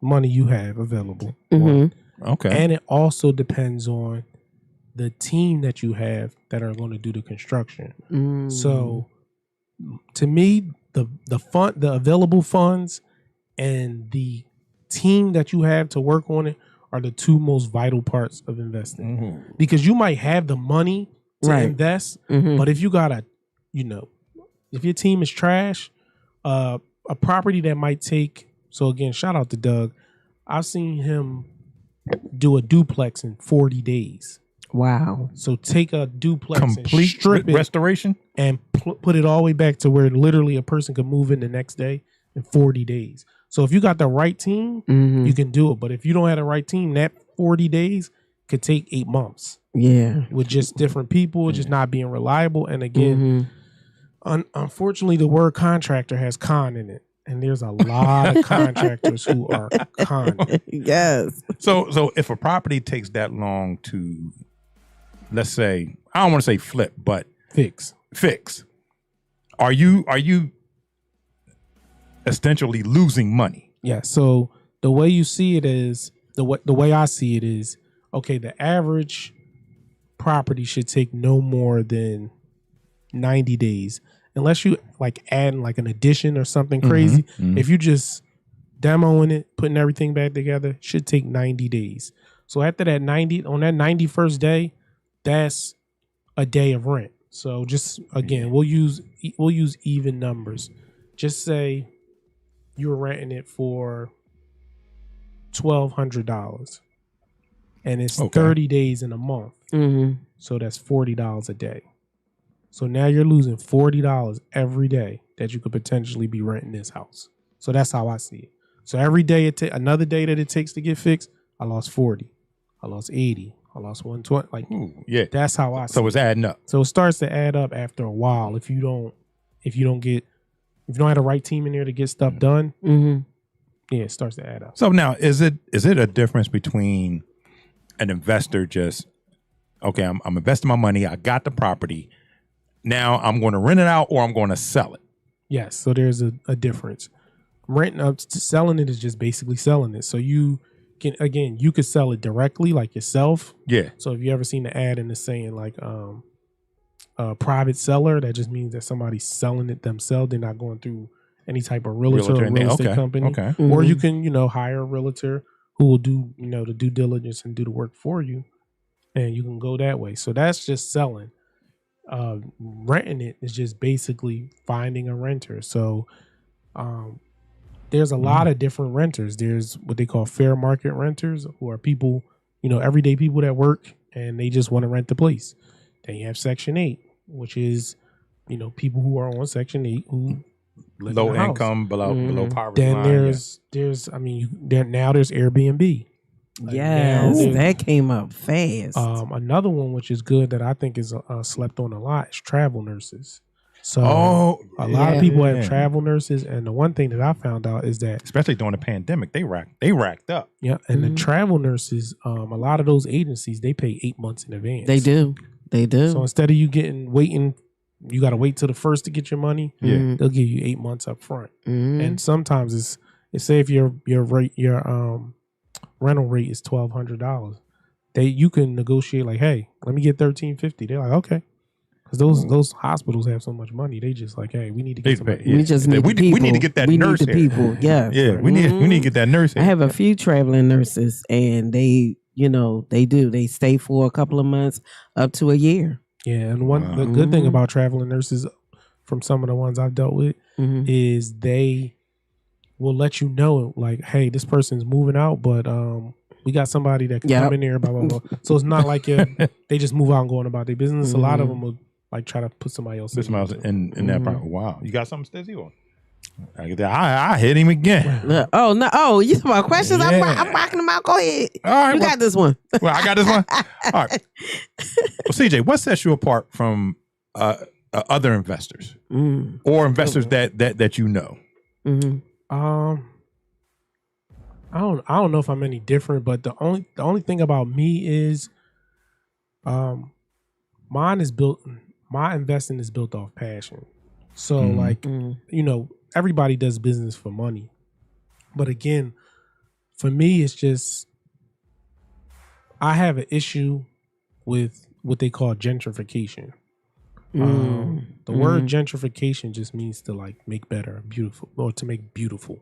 money you have available. Okay. And it also depends on the team that you have that are going to do the construction. So to me, the available funds and the team that you have to work on it are the two most vital parts of investing. Because you might have the money to invest, but if you gotta, if your team is trash, a property that might take, so again, shout out to Doug. I've seen him do a duplex in 40 days. Wow. So take a duplex Complete and strip it restoration and put it all the way back to where literally a person could move in the next day in 40 days. So if you got the right team, you can do it. But if you don't have the right team, that 40 days could take 8 months. Yeah. With just different people, just not being reliable. And again, unfortunately, the word contractor has con in it. And there's a lot of contractors who are con. Yes. So if a property takes that long to, let's say, I don't want to say flip, but Fix. Are you essentially losing money? Yeah. So the way you see it is the way I see it is, okay, the average property should take no more than 90 days. Unless you like add like an addition or something crazy. If you just demoing it, putting everything back together, should take 90 days. So after that 90, on that 91st day, that's a day of rent. So just again, we'll use even numbers. Just say you were renting it for $1,200, and it's 30 days in a month. So that's $40 a day. So now you're losing $40 every day that you could potentially be renting this house. So that's how I see it. So every day another day that it takes to get fixed, I lost 40, I lost 80, I lost 120. Like, that's how I see it. So it's adding up. So it starts to add up after a while if you don't have the right team in there to get stuff done. It starts to add up. So now is it a difference between an investor just, okay, I'm investing my money, I got the property, now I'm going to rent it out or I'm going to sell it? Yes. So there's a difference. Renting up to selling it is just basically selling it. So you could sell it directly like yourself. Yeah. So if you ever seen the ad and it's saying like a private seller, that just means that somebody's selling it themselves. They're not going through any type of realtor or real estate company. Okay. Or you can, hire a realtor who will do, the due diligence and do the work for you. And you can go that way. So that's just selling. Renting it is just basically finding a renter. So there's a lot of different renters. There's what they call fair market renters, who are people, everyday people that work and they just want to rent the place. Then you have Section 8, which is, people who are on Section 8 who live low in a income, house. below poverty then line. there's now there's Airbnb. Yes, that came up fast. Another one which is good that I think is slept on a lot is travel nurses. So a lot of people have travel nurses, and the one thing that I found out is that, especially during the pandemic, they racked up. Yeah, and the travel nurses, a lot of those agencies, they pay 8 months in advance. They do. So instead of you waiting, you got to wait till the first to get your money. Yeah, they'll give you 8 months up front. And sometimes it's say if your rental rate is $1,200, you can negotiate like, hey, let me get $1,350. They're like, okay. Because those hospitals have so much money, they just like, hey, we need to get somebody. We just need people. We need to get that nurse need the here. people. Yeah, yeah. We need to get that nurse here. I have a few traveling nurses, and they stay for a couple of months up to a year. Yeah, and the good thing about traveling nurses, from some of the ones I've dealt with, is they will let you know, like, hey, this person's moving out, but we got somebody that can come in there, blah, blah, blah. So it's not like they just move out and going about their business. A lot of them will like try to put somebody else in that part. Wow. You got something, Stizzy? Or I hit him again. No. Oh, you talking about questions? Yeah. I'm rocking them out. Go ahead. All right, you got this one. Well, I got this one. All right. Well, CJ, what sets you apart from other investors or investors that you know? Mm-hmm. I don't know if I'm any different, but the only thing about me is, my investing is built off passion. So like, everybody does business for money, but again, for me, it's just I have an issue with what they call gentrification. The word gentrification just means to like make better, beautiful, or to make beautiful.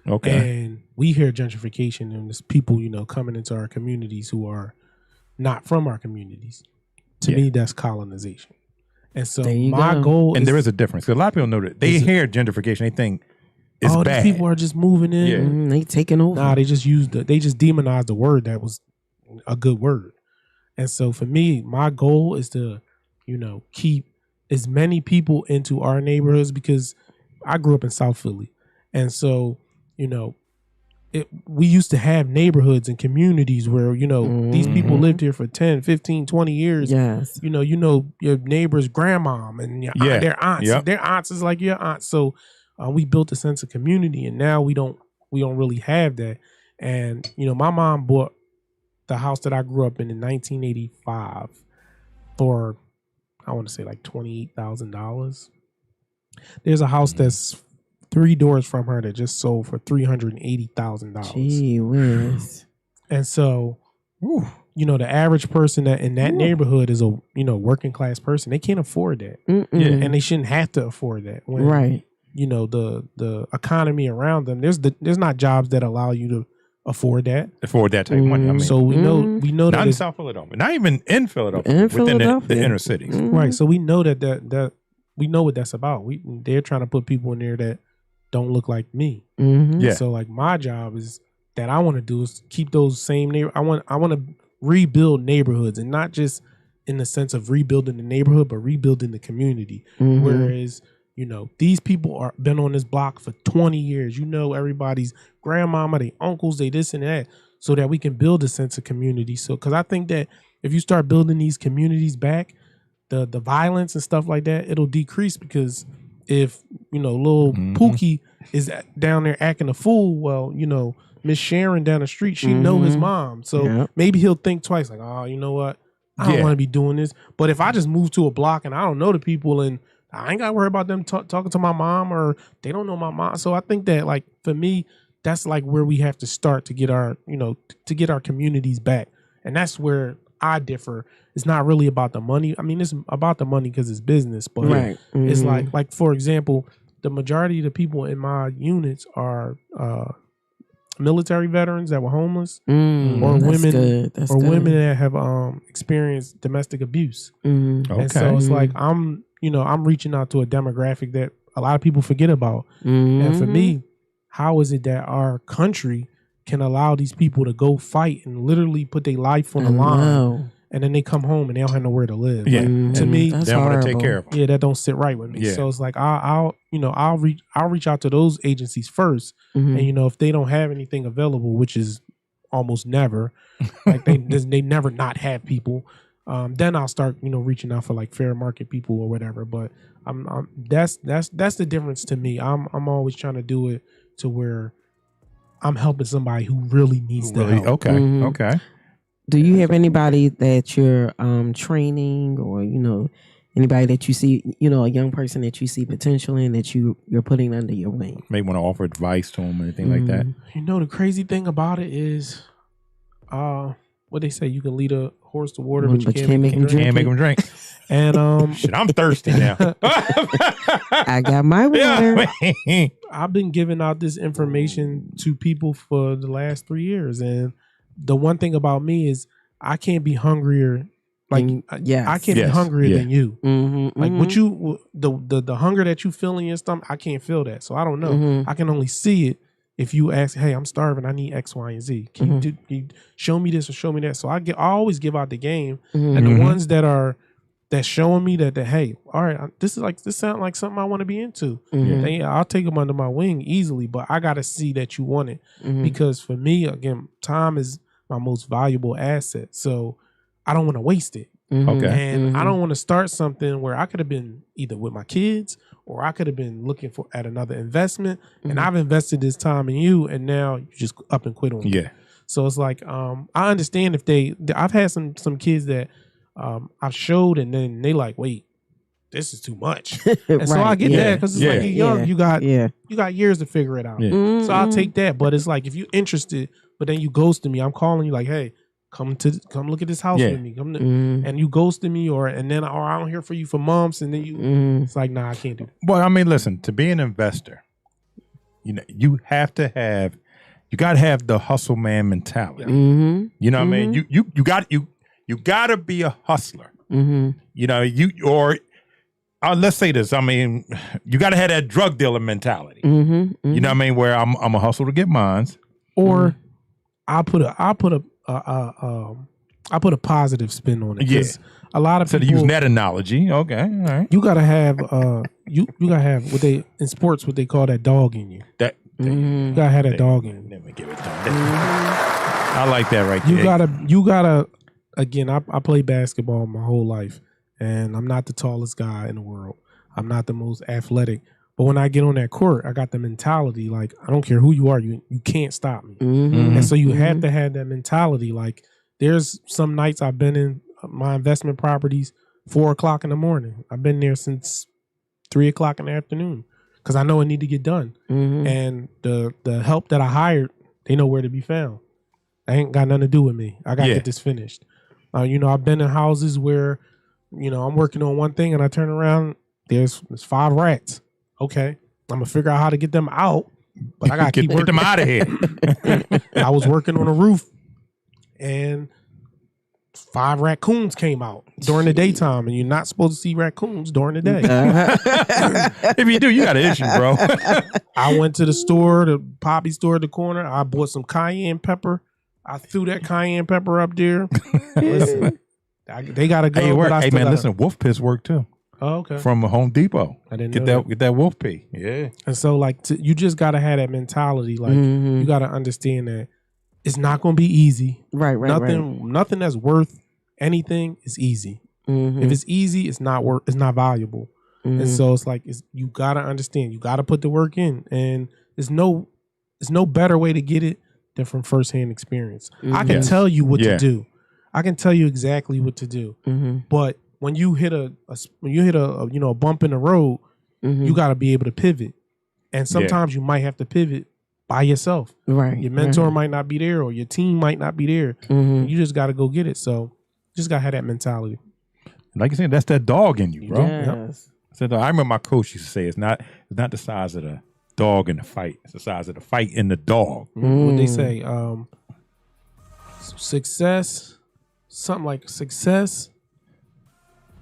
Okay. And we hear gentrification and there's people, coming into our communities who are not from our communities. To me, that's colonization. And so my goal and is, there is a difference. 'Cause a lot of people know that they hear gentrification, they think it's bad. These people are just moving in. Yeah. They taking over. Nah, they just demonized the word that was a good word. And so for me, my goal is to, keep as many people into our neighborhoods, because I grew up in South Philly. And so, we used to have neighborhoods and communities where, these people lived here for 10, 15, 20 years. Yes. You know your neighbor's grandmom and their aunts. Yep. Their aunts is like your aunt. So we built a sense of community, and now we don't really have that. And, my mom bought the house that I grew up in 1985 for, I want to say like $28,000. There's a house that's 3 doors from her that just sold for $380,000. Gee whiz. And so, the average person that in that neighborhood is a working class person. They can't afford that, and they shouldn't have to afford that. When, right. The economy around them, there's not jobs that allow you to afford that type of money. I mean, so we know not that in South Philadelphia, not even in Philadelphia, within the inner cities, right? So we know that we know what that's about. They're trying to put people in there that don't look like me. Yeah. So like my job is that I want to do is keep those same I want to rebuild neighborhoods, and not just in the sense of rebuilding the neighborhood, but rebuilding the community. Whereas these people are been on this block for 20 years. Everybody's grandmama, they uncles, they this and that, so that we can build a sense of community. So, because I think that if you start building these communities back, the violence and stuff like that, it'll decrease. Because if little Pookie is down there acting a fool, well, Miss Sharon down the street, she know his mom, so maybe he'll think twice, like, oh, you know what, I don't want to be doing this. But if I just move to a block and I don't know the people, and I ain't got to worry about them talking to my mom, or they don't know my mom. So I think that, like, for me, that's like where we have to start to get our, to get our communities back. And that's where I differ. It's not really about the money. I mean, it's about the money because it's business, but it's like, for example, the majority of the people in my units are military veterans that were homeless, or women, women that have experienced domestic abuse. And so it's like I'm reaching out to a demographic that a lot of people forget about. And for me, how is it that our country can allow these people to go fight and literally put their life on the line, and then they come home and they don't have nowhere to live? Yeah, like, to me, they don't want to take care of them. Yeah, that don't sit right with me. Yeah. So it's like I'll reach out to those agencies first, and if they don't have anything available, which is almost never, like they never not have people, then I'll start reaching out for like fair market people or whatever. But that's the difference to me. I'm always trying to do it to where I'm helping somebody who really needs the help. Okay. Do you have anybody that you're training, or anybody that you see, a young person that you see potential in, that you're putting under your wing? Maybe want to offer advice to them or anything like that. The crazy thing about it is, what they say, you can lead a horse to water, but you can't make him drink. Can't make him drink. And shit, I'm thirsty now. I got my water. I've been giving out this information to people for the last 3 years, and the one thing about me is I can't be hungrier. Like, I can't be hungrier than you. Like what you, the hunger that you feel in your stomach, I can't feel that. So I don't know. I can only see it if you ask, hey, I'm starving, I need X, Y, and Z. Can you show me this or show me that? So I always give out the game, and the ones that's showing me that hey, all right, this sounds like something I want to be into. I'll take them under my wing easily, but I gotta see that you want it, because for me, again, time is my most valuable asset. So I don't want to waste it. Okay. And I don't want to start something where I could have been either with my kids or I could have been looking at another investment. And I've invested this time in you, and now you just up and quit on me. Yeah. So it's like I understand if I've had some kids that I've showed, and then they like, wait, this is too much. And so I get that, because it's like you're young, you got years to figure it out. Yeah. So I'll take that. But it's like if you're interested, but then you ghosted me, I'm calling you like, hey, come look at this house with me. And you ghosted me, or I don't hear from you for months, and then it's like, nah, I can't do that. Well, I mean, listen, to be an investor, you have to have, you got to have the hustle man mentality. You know what I mean? You got to be a hustler. Let's say this. I mean, you got to have that drug dealer mentality. You know what I mean? Where I'm a hustle to get mines, or I put a positive spin on it. Yeah. A lot of people use that analogy. Okay, all right. You gotta have you gotta have in sports what they call that dog in you. You gotta have that dog in you. Let me give it I like that right there. You gotta again, I played basketball my whole life, and I'm not the tallest guy in the world. I'm not the most athletic. But when I get on that court, I got the mentality like, I don't care who you are, you can't stop me. And so you have to have that mentality. Like, there's some nights I've been in my investment properties 4:00 in the morning. I've been there since 3:00 in the afternoon because I know I need to get done. And the help that I hired, they know where to be found. They ain't got nothing to do with me. I got to get this finished. I've been in houses where, I'm working on one thing and I turn around, there's 5 rats. Okay, I'm gonna figure out how to get them out, but I gotta keep working. Get them out of here. I was working on a roof, and 5 raccoons came out during the daytime, and you're not supposed to see raccoons during the day. If you do, you got an issue, bro. I went to the store, the Poppy store at the corner. I bought some cayenne pepper. I threw that cayenne pepper up there. Listen, they gotta go. Hey, man, listen, wolf piss work too. Oh, okay. From Home Depot. I didn't get that wolf pee. Yeah. And so you just gotta have that mentality. Like you gotta understand that it's not gonna be easy. Right. Nothing that's worth anything is easy. If it's easy, it's not valuable. And so it's like you gotta understand. You gotta put the work in, and there's no better way to get it than from firsthand experience. I can tell you what to do. I can tell you exactly what to do. But when you hit a bump in the road, you got to be able to pivot, and sometimes you might have to pivot by yourself. Right, your mentor might not be there, or your team might not be there. You just got to go get it. So, just got to have that mentality. Like you said, that's that dog in you, bro. Yes. So I remember my coach used to say, it's not the size of the dog in the fight; it's the size of the fight in the dog. What they say, success, something like success.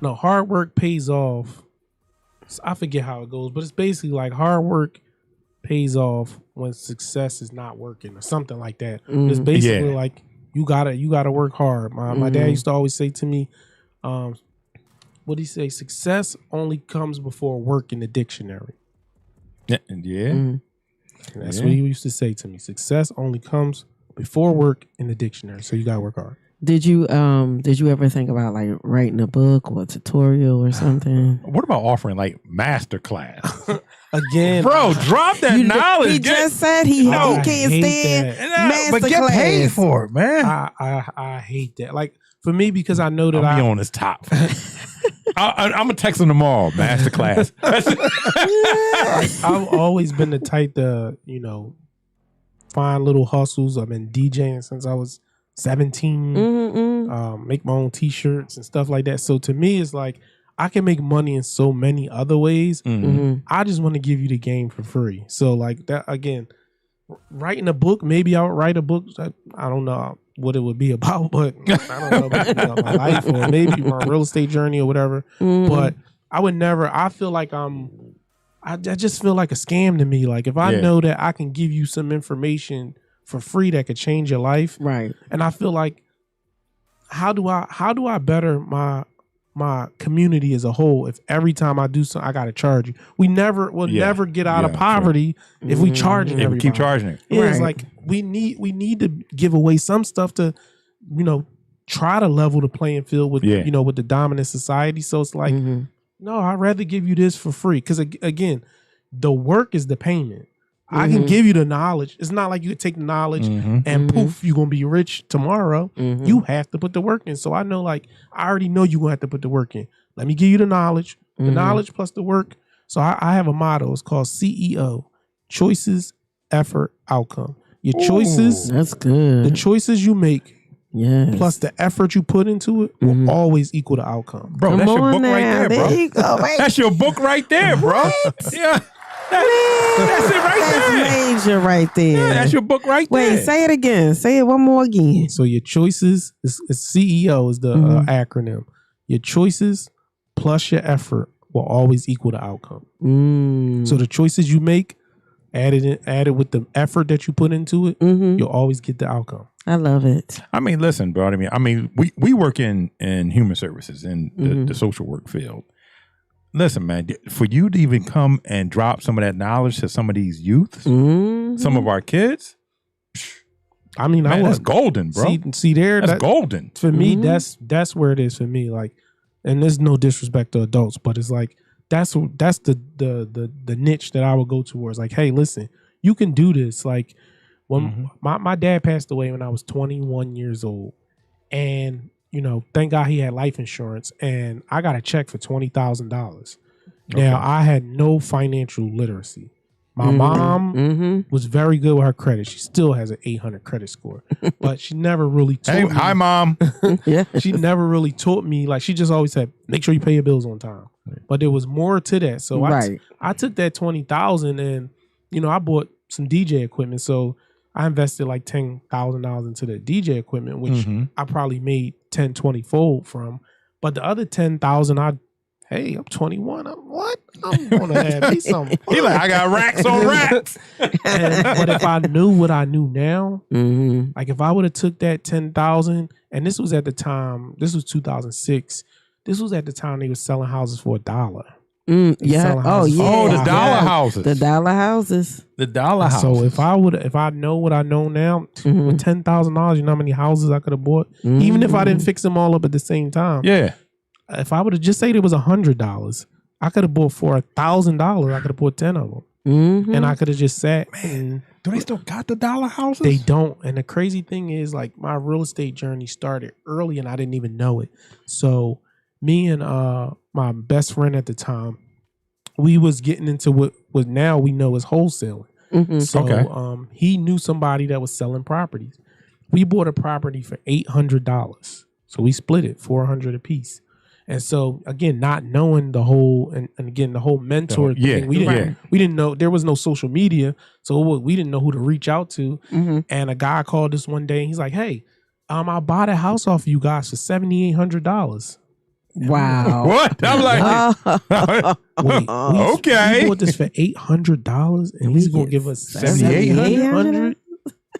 No, hard work pays off. I forget how it goes, but it's basically like hard work pays off when success is not working or something like that. It's basically like you gotta work hard. My dad used to always say to me, what he say? Success only comes before work in the dictionary. That's what he used to say to me. Success only comes before work in the dictionary. So you gotta work hard. Did you ever think about like writing a book or a tutorial or something? What about offering like master class? Again, bro, drop that knowledge. He just said he can't stand master but get class. paid for it, man. I hate that. Like for me, because I know that I'll be on his top. I'm gonna text him tomorrow. Master class. I've always been the type to find little hustles. I've been DJing since I was 17, make my own t-shirts and stuff like that. So to me, it's like I can make money in so many other ways. I just want to give you the game for free. So like that, again, writing a book, maybe I would write a book. I don't know what it would be about, but I don't know about my life or maybe my real estate journey or whatever. But I would never, I feel like I just feel like a scam to me. Like if I know that I can give you some information for free that could change your life. Right. And I feel like how do I better my community as a whole if every time I do something I gotta charge you? We'll never get out of poverty if we charge everybody. We keep charging it. Yeah, it's like we need to give away some stuff to, try to level the playing field with Yeah. you know, with the dominant society. So it's like, no, I'd rather give you this for free. Because again, the work is the payment. I can give you the knowledge. It's not like you could take the knowledge and poof, you're gonna be rich tomorrow. You have to put the work in. So I know, like, I already know you're gonna have to put the work in. Let me give you the knowledge plus the work. So I have a motto. It's called CEO: choices, effort, outcome. Your choices, That's good. the choices you make, Plus the effort you put into it will always equal the outcome. Bro, that's your book right there, bro. There you go. That's your book right there, bro. Yeah. That's it right there. That's major right there. Yeah, that's your book right there. Wait, say it again. Say it one more again. So your choices is CEO is the acronym. Your choices plus your effort will always equal the outcome. So the choices you make, added with the effort that you put into it, you'll always get the outcome. I love it. I mean, listen, bro. I mean, we work in human services in the social work field. Listen, man, for you to even come and drop some of that knowledge to some of these youths, some of our kids, I mean, man, that's golden, bro. See there, that's golden. For me, that's where it is for me. Like, and there's no disrespect to adults, but it's like that's the niche that I would go towards. Like, hey, listen, you can do this. Like, when my dad passed away when I was 21 years old, and you know, thank God he had life insurance, and I got a check for $20,000. Now, I had no financial literacy. My mom was very good with her credit. She still has an 800 credit score, but she never really taught me. Hi, Mom. She never really taught me. Like, she just always said, make sure you pay your bills on time. But there was more to that. So I took that $20,000 and, you know, I bought some DJ equipment. So I invested like $10,000 into the DJ equipment, which I probably made 10, 20 fold from. But the other 10,000, I'm 21. I'm gonna have me some. He like, I got racks on racks. But if I knew what I knew now, like if I would have took that 10,000, and this was at the time, this was 2006. This was at the time they were selling houses for $1. Yeah. Oh, yeah. Oh, the dollar houses. The dollar houses. The dollar houses. So if I know what I know now, with $10,000, you know how many houses I could have bought, even if I didn't fix them all up at the same time. Yeah. If I would have just said it was $100, I could have bought for $1,000. I could have bought 10 of them, and I could have just sat. Man, do they still got the dollar houses? They don't. And the crazy thing is, like, my real estate journey started early, and I didn't even know it. So me and my best friend at the time, we was getting into what now we know is wholesaling. So he knew somebody that was selling properties. We bought a property for $800. So we split it, $400 a piece. And so again, not knowing the whole and again the whole mentor thing, we didn't know, there was no social media, so we didn't know who to reach out to. And a guy called us one day and he's like, "Hey, I bought a house off of you guys for $7,800." Wow. What? I'm like, wait, okay. We bought this for $800 and he's gonna give us $7,800.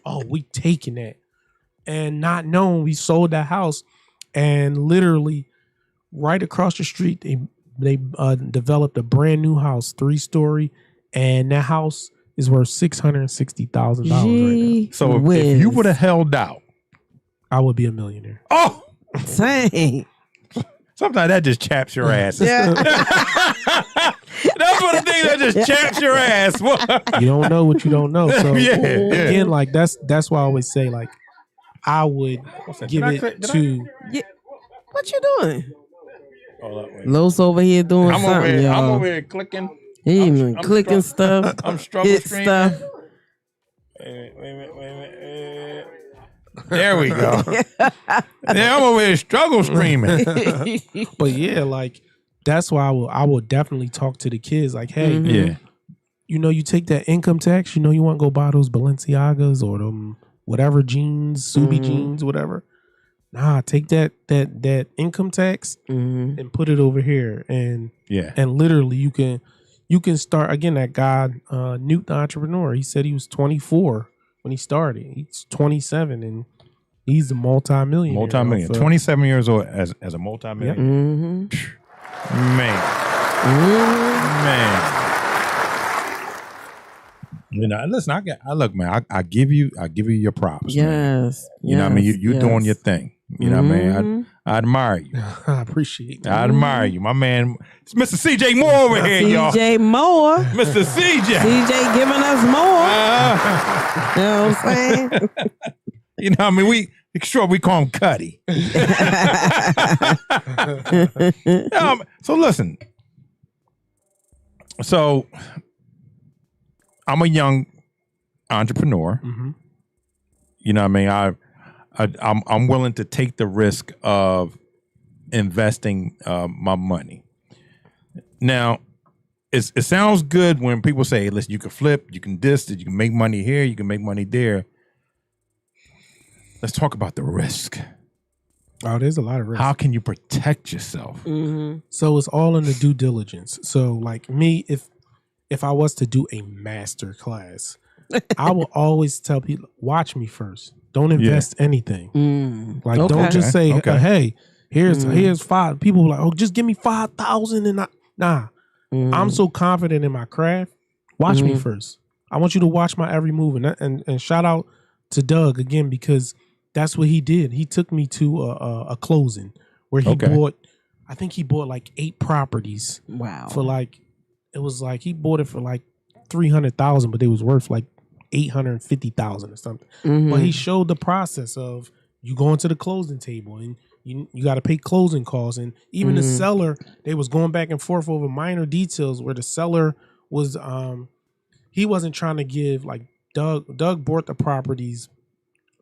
Oh, we taking that. And not knowing, we sold that house, and literally right across the street, they developed a brand new house, 3-story, and that house is worth $660,000 right now. So if you would have held out, I would be a millionaire. Oh, dang. Sometimes that just chaps your ass. Yeah. That's one of the things that just chaps your ass. You don't know what you don't know. So Yeah. again, like that's why I always say, like, I would give it to. Yeah. What you doing? Hold up, wait. Los over here doing I'm something, y'all. I'm over here clicking. He even clicking stuff. I'm struggle hit streaming. stuff. Wait a minute. There we go. Yeah, I'm over here struggle streaming. But yeah, like that's why I will definitely talk to the kids. Like, hey, Yeah. you know, you take that income tax. You know, you want to go buy those Balenciagas or them whatever jeans, Subi jeans, whatever. Nah, take that income tax and put it over here, and literally you can start again. That guy, Newt the entrepreneur, he said he was 24 when he started. He's 27 and he's a multi-millionaire. 27 years old as a multi-millionaire. Man. You know, listen, I look, man. I give you your props. Yes. Man. You know what I mean? You doing your thing. You know what I mean? I admire you. I appreciate that. I admire you. My man, it's Mr. CJ Moore over here, y'all. CJ Moore. Mr. CJ. CJ giving us more. You know what I'm saying? You know what I mean? We call him Cuddy. So listen. So I'm a young entrepreneur. Mm-hmm. You know what I mean? I'm willing to take the risk of investing my money. Now, it sounds good when people say, listen, you can flip, you can this, you can make money here, you can make money there. Let's talk about the risk. Oh, there's a lot of risk. How can you protect yourself? Mm-hmm. So it's all in the due diligence. So like me, if I was to do a master class, I will always tell people, watch me first. Don't invest anything. Like, don't just say, hey, here's five. People are like, oh, just give me 5,000 and nah. I'm so confident in my craft. Watch me first. I want you to watch my every move. And shout out to Doug again, because that's what he did. He took me to a closing where he bought, I think he bought like 8 properties. Wow. For like, it was like, he bought it for like 300,000, but they was worth like 850,000 or something. But he showed the process of you going to the closing table and you got to pay closing costs. And even the seller, they was going back and forth over minor details where the seller was, he wasn't trying to give, like Doug bought the properties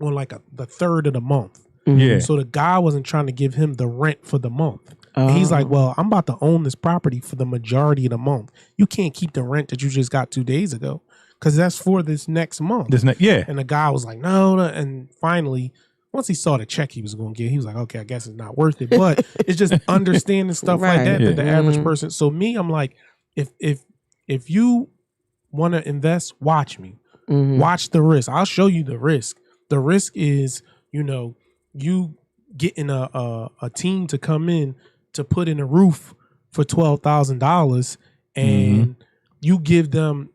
on like the third of the month. Yeah. So the guy wasn't trying to give him the rent for the month. And he's like, well, I'm about to own this property for the majority of the month. You can't keep the rent that you just got 2 days ago, because that's for this next month. And the guy was like, no. And finally, once he saw the check he was going to get, he was like, okay, I guess it's not worth it. But it's just understanding stuff like that that the average person. So me, I'm like, if you want to invest, watch me. Watch the risk. I'll show you the risk. The risk is, you getting a team to come in to put in a roof for $12,000, and you give them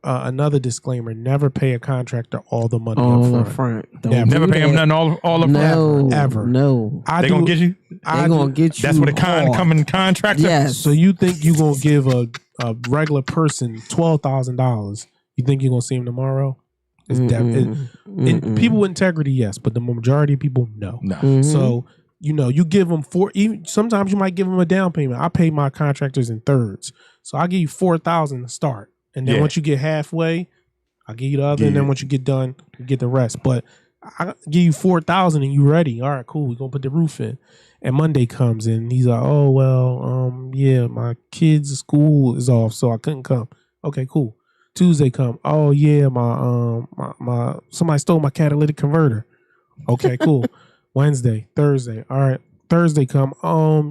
another disclaimer: never pay a contractor all the money up front. Never pay them nothing all up front. Ever. No. They gonna get you. They gonna get you. That's what a coming contractor. Yes. So you think you gonna give a regular person $12,000? You think you're gonna see him tomorrow? People with integrity, yes, but the majority of people, no. So you give them even sometimes you might give them a down payment. I pay my contractors in thirds, so I give you $4,000 to start, and then once you get halfway, I'll give you the other, and then once you get done, you get the rest. But I give you $4,000 and you ready. All right, cool. We're gonna put the roof in. And Monday comes in, he's like, oh well, yeah, my kids' school is off, so I couldn't come. Okay, cool. Tuesday come, oh yeah, my somebody stole my catalytic converter. Okay, cool. Wednesday, Thursday, all right. Thursday come,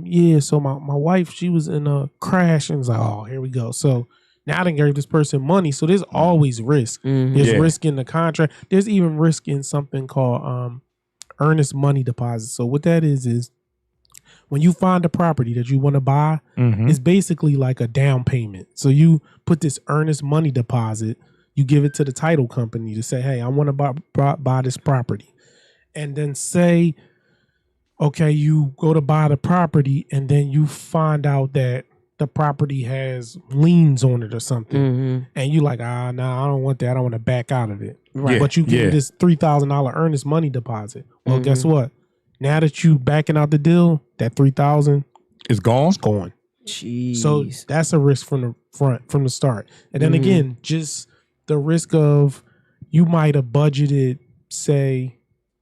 yeah, so my wife, she was in a crash, and it's like, oh, here we go. So now I done gave this person money. So there's always risk. There's risk in the contract. There's even risk in something called earnest money deposit. So what that is when you find a property that you want to buy, it's basically like a down payment. So you put this earnest money deposit, you give it to the title company to say, hey, I want to buy this property. And then say, okay, you go to buy the property, and then you find out that the property has liens on it or something. And you like, nah, I don't want that. I don't want to back out of it. Right. But you get this $3,000 earnest money deposit. Well, guess what? Now that you backing out the deal, that $3,000 is gone. It's gone. Jeez. So that's a risk from the start. And then again, just the risk of you might have budgeted, say,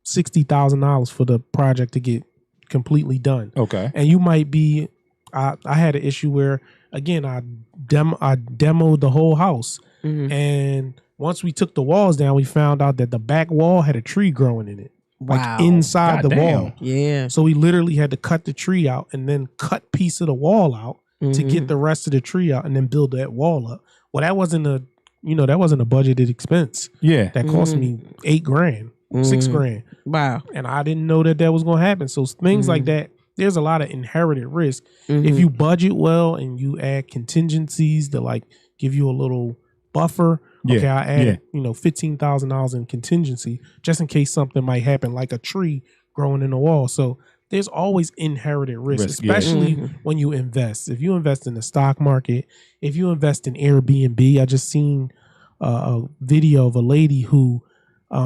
$60,000 for the project to get completely done. Okay. And you might be, I had an issue where, again, I demoed the whole house. And once we took the walls down, we found out that the back wall had a tree growing in it. Like inside the wall. Yeah. So we literally had to cut the tree out and then cut piece of the wall out to get the rest of the tree out and then build that wall up. Well, that wasn't a budgeted expense. Yeah. That cost me $8,000, $6,000. Wow. And I didn't know that was going to happen. So things like that, there's a lot of inherited risk. If you budget well and you add contingencies to like give you a little buffer. Okay, I added, $15,000 in contingency just in case something might happen, like a tree growing in the wall. So there's always inherited risk, especially when you invest. If you invest in the stock market, if you invest in Airbnb, I just seen a video of a lady who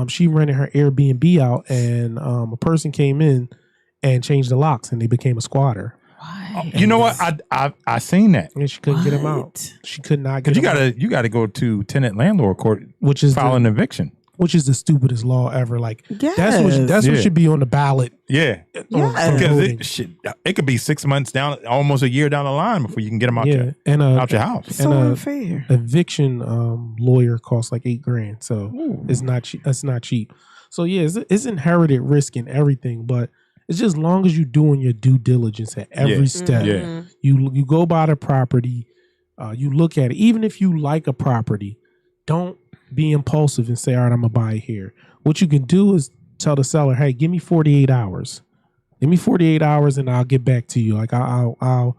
she rented her Airbnb out, and a person came in and changed the locks, and they became a squatter. You know what? I seen that, and she couldn't get him out. She could not get him out. You gotta go to tenant landlord court, which is file an eviction. Which is the stupidest law ever. Like that's what should be on the ballot. Yeah, because it could be 6 months down, almost a year down the line before you can get them out your house. So unfair. Eviction lawyer costs like $8,000, so it's not cheap. It's not cheap. So it's inherited risk in everything, but it's just as long as you're doing your due diligence at every step. Yeah. You go by the property, you look at it. Even if you like a property, don't be impulsive and say, all right, I'm gonna buy it here. What you can do is tell the seller, hey, give me 48 hours. Give me 48 hours and I'll get back to you. Like I'll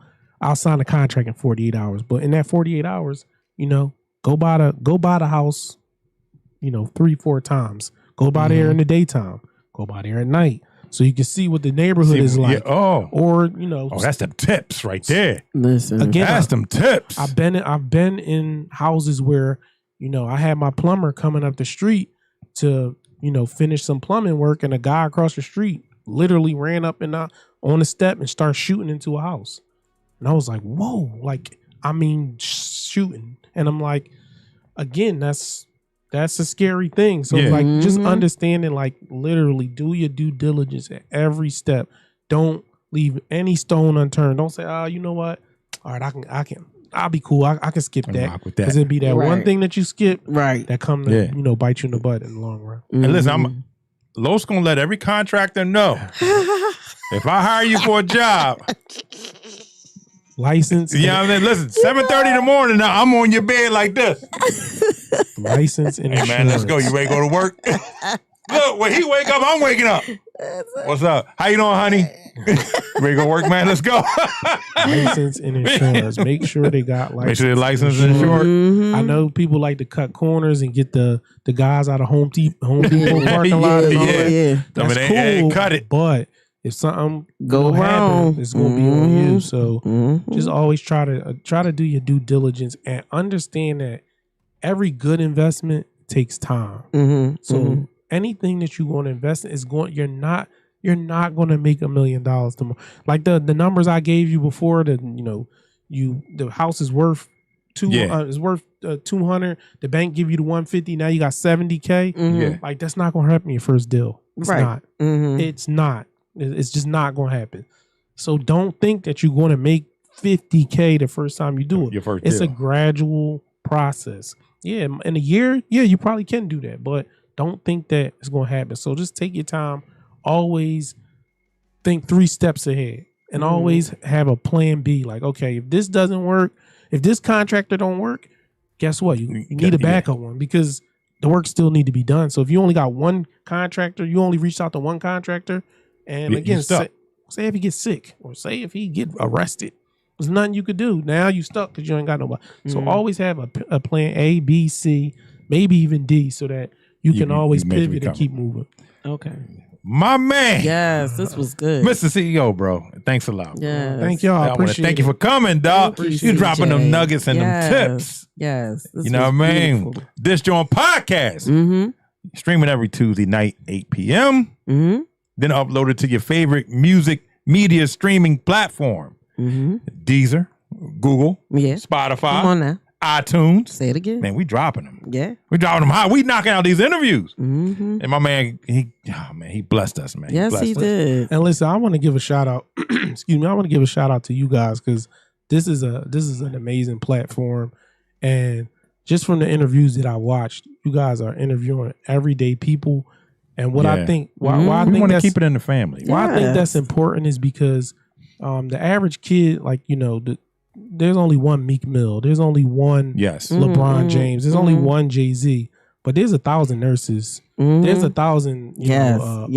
sign a contract in 48 hours. But in that 48 hours, go by the house, 3-4 times. Go by there in the daytime. Go by there at night. So you can see what the neighborhood is like. That's them tips right there. Listen, again, that's them tips. I've been in houses where I had my plumber coming up the street to finish some plumbing work, and a guy across the street literally ran up and on the step and started shooting into a house, and I was like, whoa, shooting, and I'm like, again, that's a scary thing. So just understanding, literally do your due diligence at every step. Don't leave any stone unturned. Don't say, oh, you know what? All right, I'll be cool. I can skip that because it'd be that one thing that you skip that come to bite you in the butt in the long run. And listen, Los gonna let every contractor know if I hire you for a job, license. Yeah, listen, 7:30 in the morning now, I'm on your bed like this. License and insurance. Hey man, let's go. You ready to go to work? Look, when he wake up, I'm waking up. What's up? How you doing, honey? Ready to go work, man? Let's go. License and insurance. Make sure they got license. Make sure they're licensed and insured. Mm-hmm. I know people like to cut corners and get the guys out of Home Depot parking lot. And all that. That's cool. Cut it. But if something go wrong, happen, it's gonna be on you. So just always try to do your due diligence and understand that every good investment takes time. So anything that you want to invest in you're not going to make $1 million tomorrow. Like the numbers I gave you before, the house is worth $200. The bank give you the $150. Now you got $70K. Like that's not going to happen in your first deal. It's not. It's not. It's just not going to happen. So don't think that you're going to make $50K the first time you do it. Your first it's deal. a gradual process. Yeah, in a year, you probably can do that, but don't think that it's going to happen. So just take your time. Always think 3 steps ahead and always have a plan B. Like, okay, if this doesn't work, if this contractor don't work, guess what? You need a backup one because the work still need to be done. So if you only got one contractor, you only reached out to one contractor, and again, say if he gets sick or say if he get arrested, there's nothing you could do. Now you stuck because you ain't got nobody. So always have a plan A, B, C, maybe even D, so that you can always pivot and keep moving. Okay. My man. Yes, this was good. Mr. CEO, bro. Thanks a lot. Yes. Thank y'all. I appreciate thank you for coming, dog. You dropping them nuggets and them tips. Yes. You know what I mean? This Joint Podcast. Streaming every Tuesday night, 8 p.m. Then uploaded to your favorite music media streaming platform. Deezer, Google, Spotify. Come on now. iTunes. Say it again. Man, we dropping them. Yeah. We dropping them high. We knocking out these interviews. And my man, he blessed us, man. Yes, he did. And listen, I want to give a shout out. Excuse me. I want to give a shout out to you guys because this is an amazing platform. And just from the interviews that I watched, you guys are interviewing everyday people. And what I think, why I we think want to that's, keep it in the family. Why I think that's important is because the average kid, there's only one Meek Mill. There's only one LeBron James. There's only one Jay-Z. But there's 1,000 nurses. There's 1,000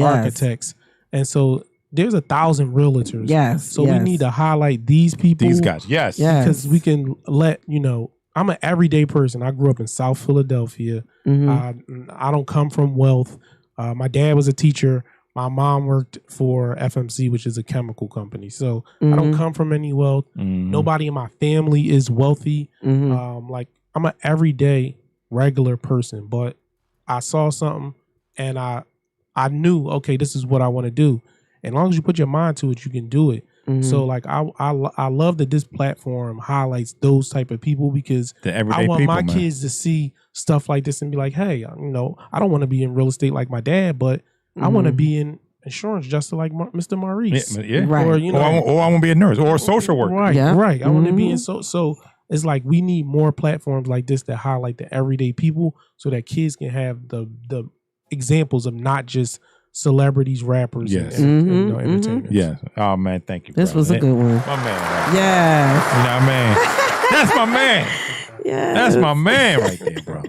architects. And so there's 1,000 realtors. So we need to highlight these people. These guys. Yes. Because we can let, I'm an everyday person. I grew up in South Philadelphia. I don't come from wealth. My dad was a teacher. My mom worked for FMC, which is a chemical company. So I don't come from any wealth. Nobody in my family is wealthy. Like I'm an everyday regular person, but I saw something and I knew, okay, this is what I want to do. And as long as you put your mind to it, you can do it. So like I love that this platform highlights those type of people because I want my kids to see stuff like this and be like, hey, you know, I don't want to be in real estate like my dad, but I want to be in insurance just like Mr. Maurice. Right. Or, you know, or I want to be a nurse or a social worker. Right, right. I want to be in so it's like we need more platforms like this that highlight the everyday people so that kids can have the examples of not just celebrities, rappers, and you know, entertainers. Yes. Oh man, thank you. This was a good one. My man. Yeah. You know what I mean? That's my man. Yeah. That's my man right there, bro.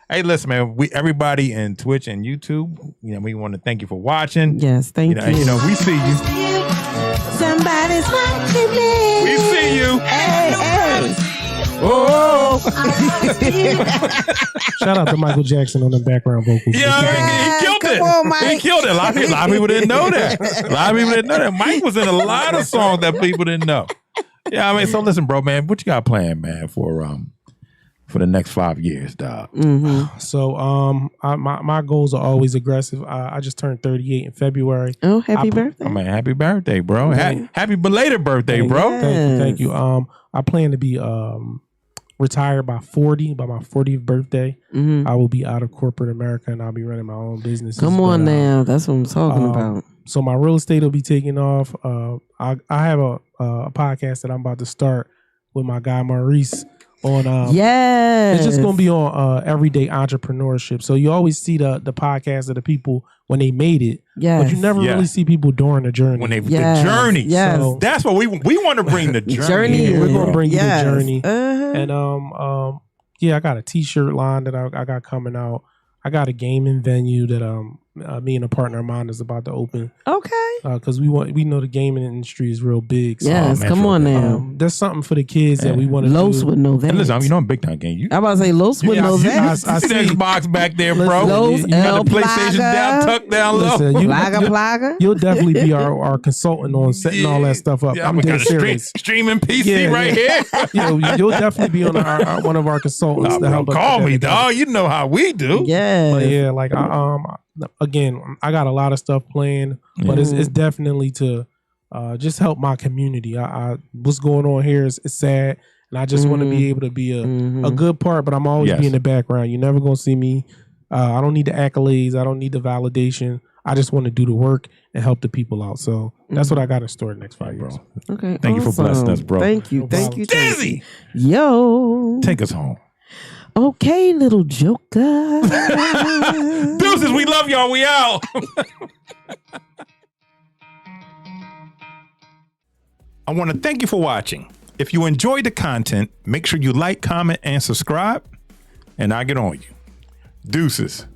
Hey, listen, man. Everybody in Twitch and YouTube, you know, we want to thank you for watching. Yes, thank you. You know, we see you. Somebody's watching me. We see you. Hey, hey. Oh. Shout out to Michael Jackson on the background vocals. Yeah, he killed it. On, Mike. He killed it. A lot of people didn't know that. A lot of people didn't know that. Mike was in a lot of songs that people didn't know. Yeah, I mean, so listen, bro, man, what you got planned, man, for the next 5 years, dog? So, my goals are always aggressive. I just turned 38 in February. Oh, happy birthday! Oh, man, happy birthday, bro! Happy belated birthday, bro! Yes. Thank you. I plan to be retired by 40. By my 40th birthday, I will be out of corporate America and I'll be running my own business. Come on now, that's what I'm talking about. So my real estate will be taking off. I have a podcast that I'm about to start with my guy Maurice on. Yes, it's just gonna be on everyday entrepreneurship. So you always see the podcast of the people when they made it, but you never really see people during the journey. When the journey, so that's what we want to bring the journey. We're gonna bring you the journey, and I got a T-shirt line that I got coming out. I got a gaming venue that me and a partner of mine is about to open. Okay. Because we know the gaming industry is real big. So, yes, come on now. There's something for the kids that we want to do. Los would know that. And listen, you know I'm big time game. I about to say Los would know that. I see the Xbox back there, bro. Los, you got the PlayStation down, tucked down low. Plaga. You'll definitely be our consultant on setting all that stuff up. Yeah, I'm dead serious. Streaming PC right here. You'll definitely be on one of our consultants to help. Call me, dog. You know how we do. Yeah. But yeah, like again, I got a lot of stuff planned, but it's definitely to just help my community. What's going on here is sad, and I just want to be able to be a good part. But I'm always be in the background. You're never gonna see me. I don't need the accolades. I don't need the validation. I just want to do the work and help the people out. So that's what I got in store the next 5 years. Okay. Thank you for blessing us, bro. Thank you. Thank you. Dizzy. Yo. Take us home. Okay, little joker. Deuces, we love y'all. We out. I want to thank you for watching. If you enjoyed the content, make sure you like, comment, and subscribe, and I get on you. Deuces.